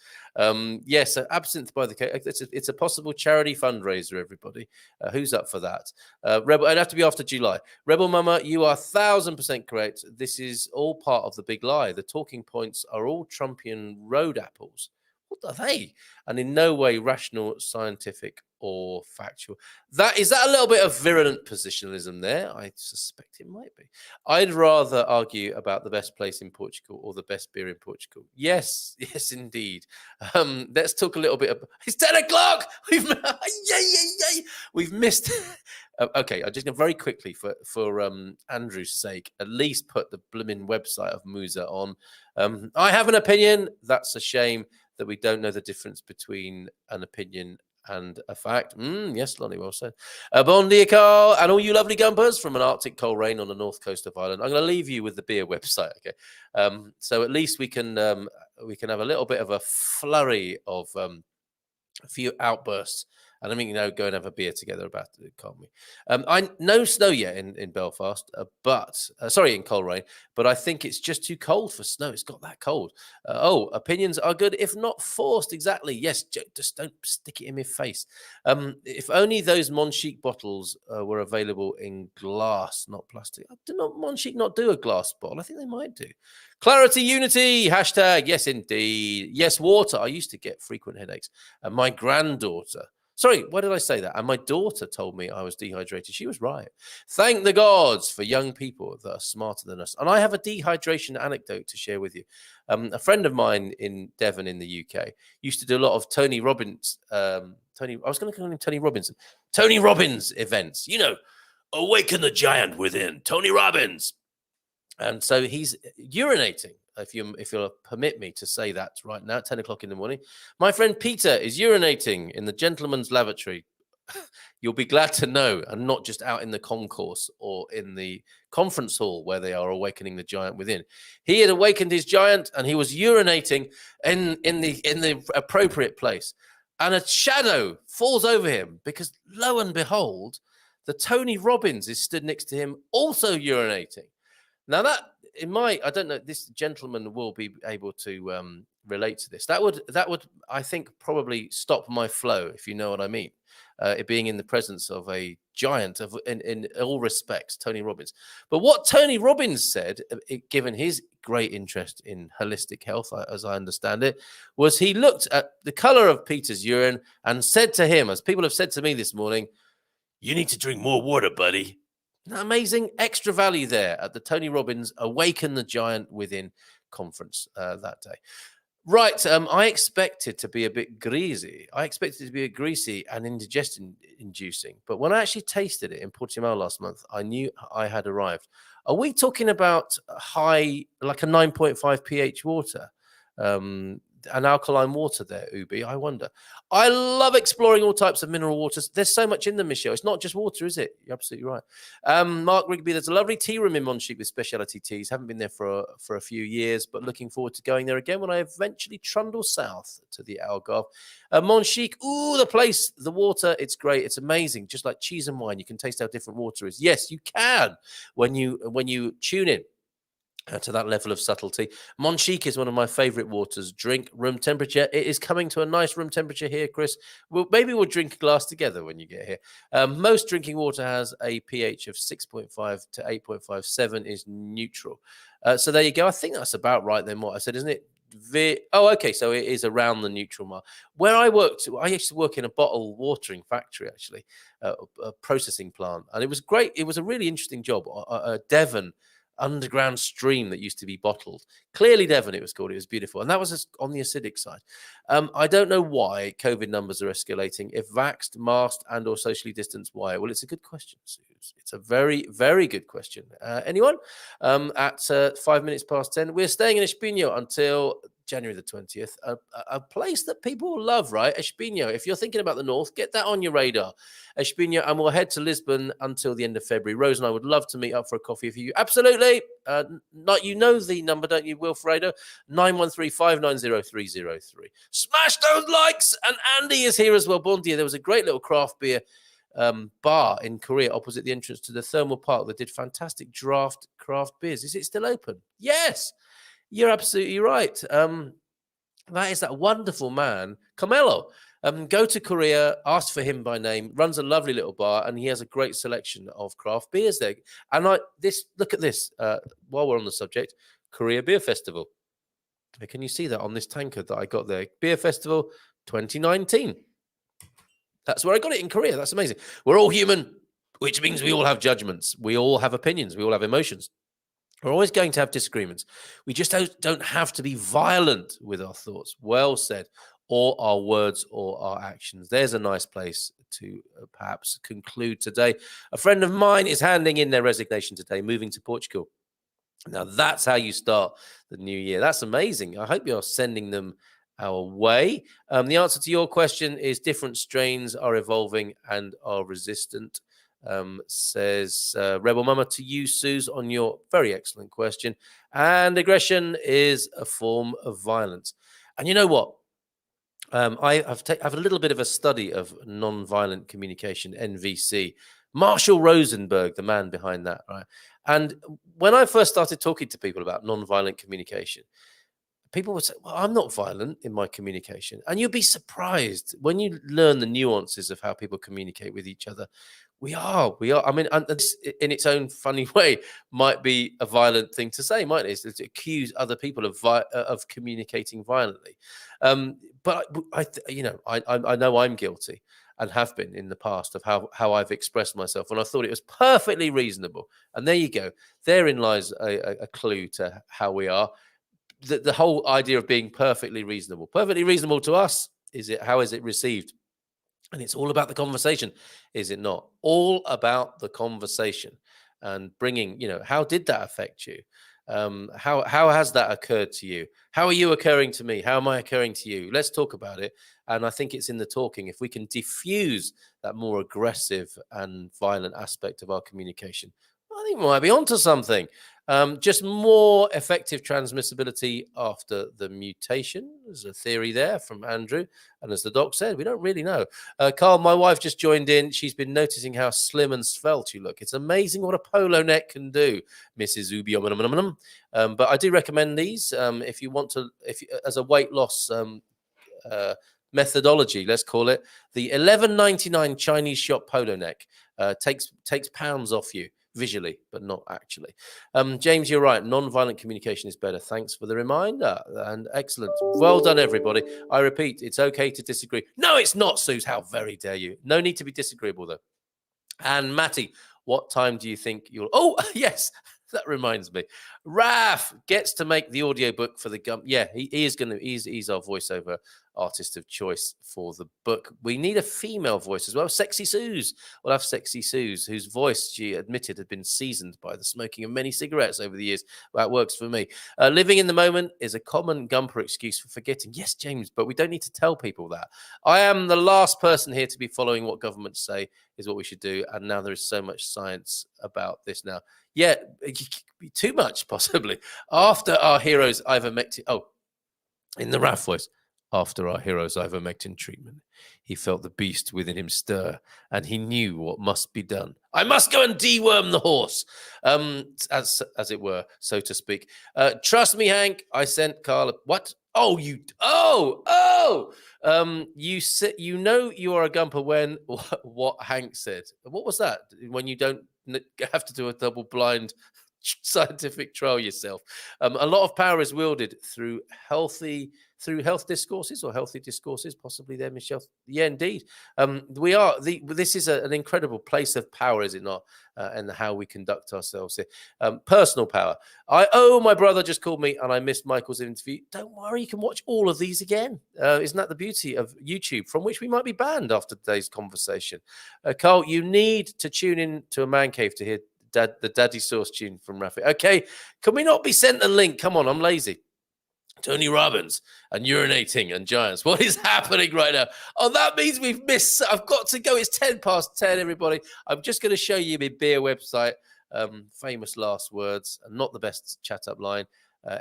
Yes, so absinthe by the case. It's a possible charity fundraiser, everybody. Who's up for that? Rebel, it'd have to be after July. Rebel Mama, you are 1,000% correct. This is all part of the big lie. The talking points are all Trumpian road apples. What are they? And in no way rational, scientific, or factual. Is that a little bit of virulent positionalism there? I suspect it might be. I'd rather argue about the best place in Portugal or the best beer in Portugal. Yes, indeed. Let's talk a little bit about. It's 10 o'clock. We've missed. Okay, I'm just going to very quickly for Andrew's sake, at least put the blooming website of Musa on. I have an opinion. That's a shame that we don't know the difference between an opinion and a fact. Yes, Lonnie, well said. Bon dia, Carl, and all you lovely gumpers from an Arctic cold rain on the north coast of Ireland. I'm going to leave you with the beer website, okay? So at least we can have a little bit of a flurry of a few outbursts. And I mean, go and have a beer together about it, can't we? I no snow yet in Belfast, in Coleraine, but I think it's just too cold for snow. It's got that cold. Opinions are good if not forced. Exactly. Yes, just don't stick it in my face. If only those Monchique bottles were available in glass, not plastic. Did not Monchique not do a glass bottle? I think they might do. Clarity, unity, hashtag. Yes, indeed. Yes, water. I used to get frequent headaches. And my granddaughter. Sorry, why did I say that? And my daughter told me I was dehydrated. She was right. Thank the gods for young people that are smarter than us. And I have a dehydration anecdote to share with you. A friend of mine in Devon in the UK used to do a lot of Tony Robbins. I was going to call him Tony Robinson. Tony Robbins events. Awaken the giant within. Tony Robbins. And so he's urinating. If you'll permit me to say that right now, 10 o'clock in the morning. My friend Peter is urinating in the gentleman's lavatory you'll be glad to know, and not just out in the concourse or in the conference hall where they are awakening the giant within. He had awakened his giant, and he was urinating in the appropriate place. And a shadow falls over him because, lo and behold, the Tony Robbins is stood next to him, also urinating. Now that, I don't know, this gentleman will be able to relate to this. That would, I think, probably stop my flow, if you know what I mean. It being in the presence of a giant in all respects, Tony Robbins. But what Tony Robbins said, given his great interest in holistic health, as I understand it, was he looked at the color of Peter's urine and said to him, as people have said to me this morning, "You need to drink more water, buddy." Amazing extra value there at the Tony Robbins Awaken the Giant Within conference that day. Right, I expected to be a bit greasy. I expected it to be greasy and indigestion-inducing. But when I actually tasted it in Portugal last month, I knew I had arrived. Are we talking about high, like a 9.5 pH water? An alkaline water there, Ubi, I wonder. I love exploring all types of mineral waters. There's so much in them, Michelle. It's not just water, is it? You're absolutely right. Mark Rigby, there's a lovely tea room in Monchique with specialty teas. Haven't been there for a few years, but looking forward to going there again when I eventually trundle south to the Algarve. Monchique, ooh, the place, the water, it's great. It's amazing. Just like cheese and wine, you can taste how different water is. Yes, you can when you tune in to that level of subtlety. Monchique is one of my favorite waters. Drink room temperature. It is coming to a nice room temperature here, Chris. Maybe we'll drink a glass together when you get here. Most drinking water has a pH of 6.5 to 8.57 is neutral. So there you go. I think that's about right then, what I said, isn't it? Okay, so it is around the neutral mark. Where I worked, I used to work in a bottle watering factory, actually, a processing plant. And it was great. It was a really interesting job. Devon underground stream that used to be bottled. Clearly Devon, it was called. It was beautiful. And that was on the acidic side. I don't know why COVID numbers are escalating. If vaxxed, masked, and or socially distanced, why? Well, it's a good question, Suze. It's a very, very good question. Anyone? At 5 minutes past 10, we're staying in Espinho until January the 20th, a place that people love, right? Espinho. If you're thinking about the north, get that on your radar. Espinho, and we'll head to Lisbon until the end of February. Rose and I would love to meet up for a coffee for you. Absolutely. You know the number, don't you, Wilfredo? 913-590-303. Smash those likes! And Andy is here as well. Bon dia. There was a great little craft beer bar in Korea opposite the entrance to the thermal park that did fantastic draft craft beers. Is it still open? Yes. You're absolutely right. That is that wonderful man, Carmelo. Go to Korea, ask for him by name, runs a lovely little bar, and he has a great selection of craft beers there. And look at this, while we're on the subject, Korea Beer Festival. Can you see that on this tankard that I got there? Beer Festival 2019. That's where I got it, in Korea. That's amazing. We're all human, which means we all have judgments. We all have opinions. We all have emotions. We're always going to have disagreements. We just don't have to be violent with our thoughts. Well said. Or our words or our actions. There's a nice place to perhaps conclude today. A friend of mine is handing in their resignation today, moving to Portugal. Now, that's how you start the new year. That's amazing. I hope you're sending them our way. The answer to your question is different strains are evolving and are resistant. Says Rebel Mama to you, Suze, on your very excellent question. And aggression is a form of violence. And you know what? I have a little bit of a study of non-violent communication, NVC. Marshall Rosenberg, the man behind that, right? And when I first started talking to people about non-violent communication, people would say, well, I'm not violent in my communication. And you'll be surprised when you learn the nuances of how people communicate with each other. We are. I mean, and this, in its own funny way, might be a violent thing to say, mightn't it? It's to accuse other people of communicating violently. But I know I'm guilty and have been in the past of how I've expressed myself when I thought it was perfectly reasonable. And there you go. Therein lies a clue to how we are. The whole idea of being perfectly reasonable to us, how is it received? And it's all about the conversation, is it not? All about the conversation and bringing, how did that affect you? How has that occurred to you? How are you occurring to me? How am I occurring to you? Let's talk about it. And I think it's in the talking. If we can diffuse that more aggressive and violent aspect of our communication, I think we might be onto something. Just more effective transmissibility after the mutation. There's a theory there from Andrew. And as the doc said, we don't really know. Carl, my wife just joined in. She's been noticing how slim and svelte you look. It's amazing what a polo neck can do, Mrs. Ubi. But I do recommend these if you want to, as a weight loss methodology, let's call it. The $11.99 Chinese shop polo neck takes pounds off you. Visually, but not actually. James, you're right. Non-violent communication is better. Thanks for the reminder. And excellent. Well done, everybody. I repeat, it's okay to disagree. No, it's not, Suze. How very dare you? No need to be disagreeable, though. And Matty, what time do you think you'll... Oh, yes. That reminds me. Raf gets to make the audiobook for the gum. Yeah, he is going to... He's our voiceover artist of choice for the book. We need a female voice as well. Sexy Suze. We'll have Sexy Suze, whose voice, she admitted, had been seasoned by the smoking of many cigarettes over the years. That works for me. Living in the moment is a common Gumper excuse for forgetting. Yes, James, but we don't need to tell people that. I am the last person here to be following what governments say is what we should do. And now there is so much science about this now. Yeah, too much, possibly. After our heroes ivermectin... Oh, in the RAF voice. After our hero's ivermectin treatment, he felt the beast within him stir, and he knew what must be done. I must go and deworm the horse, as it were, so to speak. Trust me, Hank. I sent Carl. What? Oh, you. Oh. You know you are a Gumper when what Hank said. What was that? When you don't have to do a double-blind scientific trial yourself. A lot of power is wielded through health discourses or healthy discourses, possibly there, Michelle. Yeah, indeed. This is an incredible place of power, is it not? And how we conduct ourselves here. Personal power. My brother just called me and I missed Michael's interview. Don't worry, you can watch all of these again. Isn't that the beauty of YouTube, from which we might be banned after today's conversation? Carl, you need to tune in to a man cave to hear the Daddy Sauce tune from Rafi. Okay, can we not be sent a link? Come on, I'm lazy. Tony Robbins and urinating and giants. What is happening right now? Oh, that means we've missed. I've got to go. It's 10:10, everybody. I'm just going to show you my beer website. Famous last words, and not the best chat up line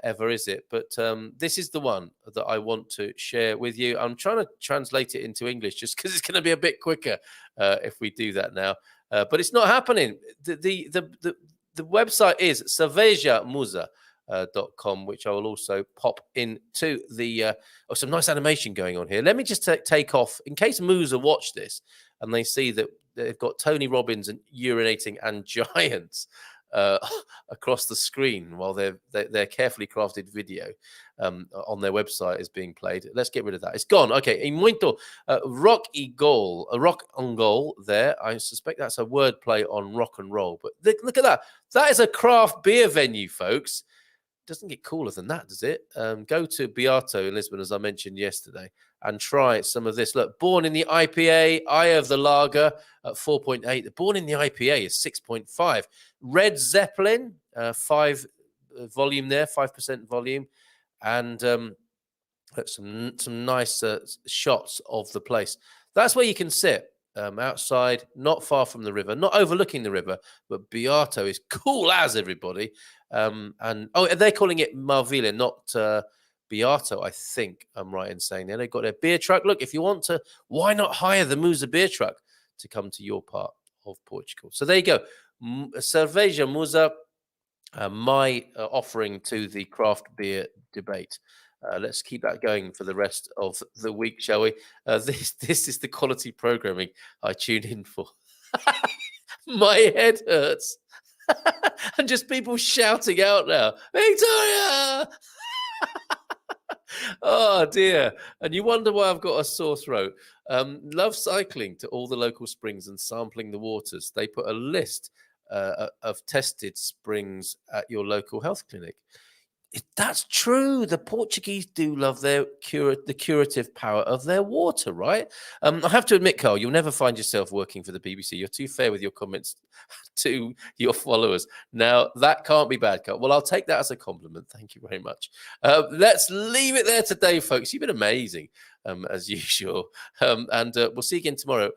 ever, is it? But this is the one that I want to share with you. I'm trying to translate it into English just because it's going to be a bit quicker if we do that now. But it's not happening. The website is cervejamusa.com, which I will also pop into the some nice animation going on here. Let me just take off in case Musa watch this and they see that they've got Tony Robbins and urinating and giants across the screen while their carefully crafted video on their website is being played. Let's get rid of that. It's gone. Okay. E muito rock e goal, a rock on goal there. I suspect that's a word play on rock and roll. But look at that. That is a craft beer venue, folks. Doesn't get cooler than that, does it? Go to Beato in Lisbon, as I mentioned yesterday, and try some of this. Look, born in the IPA, Eye of the Lager at 4.8. The born in the IPA is 6.5. Red Zeppelin, 5 volume there, 5% volume, and some nice shots of the place. That's where you can sit. Outside, not far from the river, not overlooking the river, but Beato is cool as everybody. And they're calling it Marvila, not Beato, I think I'm right in saying that. They've got their beer truck. Look, if you want to, why not hire the Musa beer truck to come to your part of Portugal? So there you go. Cerveja Musa, my offering to the craft beer debate. Let's keep that going for the rest of the week, shall we? This is the quality programming I tune in for. My head hurts. And just people shouting out now, Victoria! Oh, dear. And you wonder why I've got a sore throat. Love cycling to all the local springs and sampling the waters. They put a list of tested springs at your local health clinic. That's true. The Portuguese do love the curative power of their water, right? I have to admit, Carl, you'll never find yourself working for the BBC. You're too fair with your comments to your followers. Now, that can't be bad, Carl. Well, I'll take that as a compliment. Thank you very much. Let's leave it there today, folks. You've been amazing, as usual. And we'll see you again tomorrow.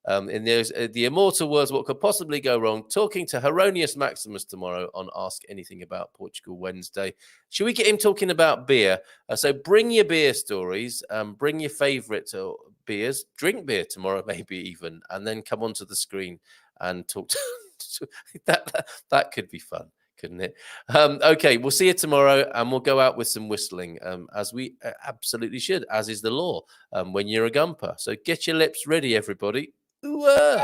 In the immortal words, what could possibly go wrong? Talking to Hieronymus Maximus tomorrow on Ask Anything About Portugal Wednesday. Should we get him talking about beer? So bring your beer stories, bring your favourite beers, drink beer tomorrow, maybe even, and then come onto the screen and talk to that could be fun, couldn't it? Okay, we'll see you tomorrow, and we'll go out with some whistling, as we absolutely should, as is the law when you're a gumper. So get your lips ready, everybody. Ooh,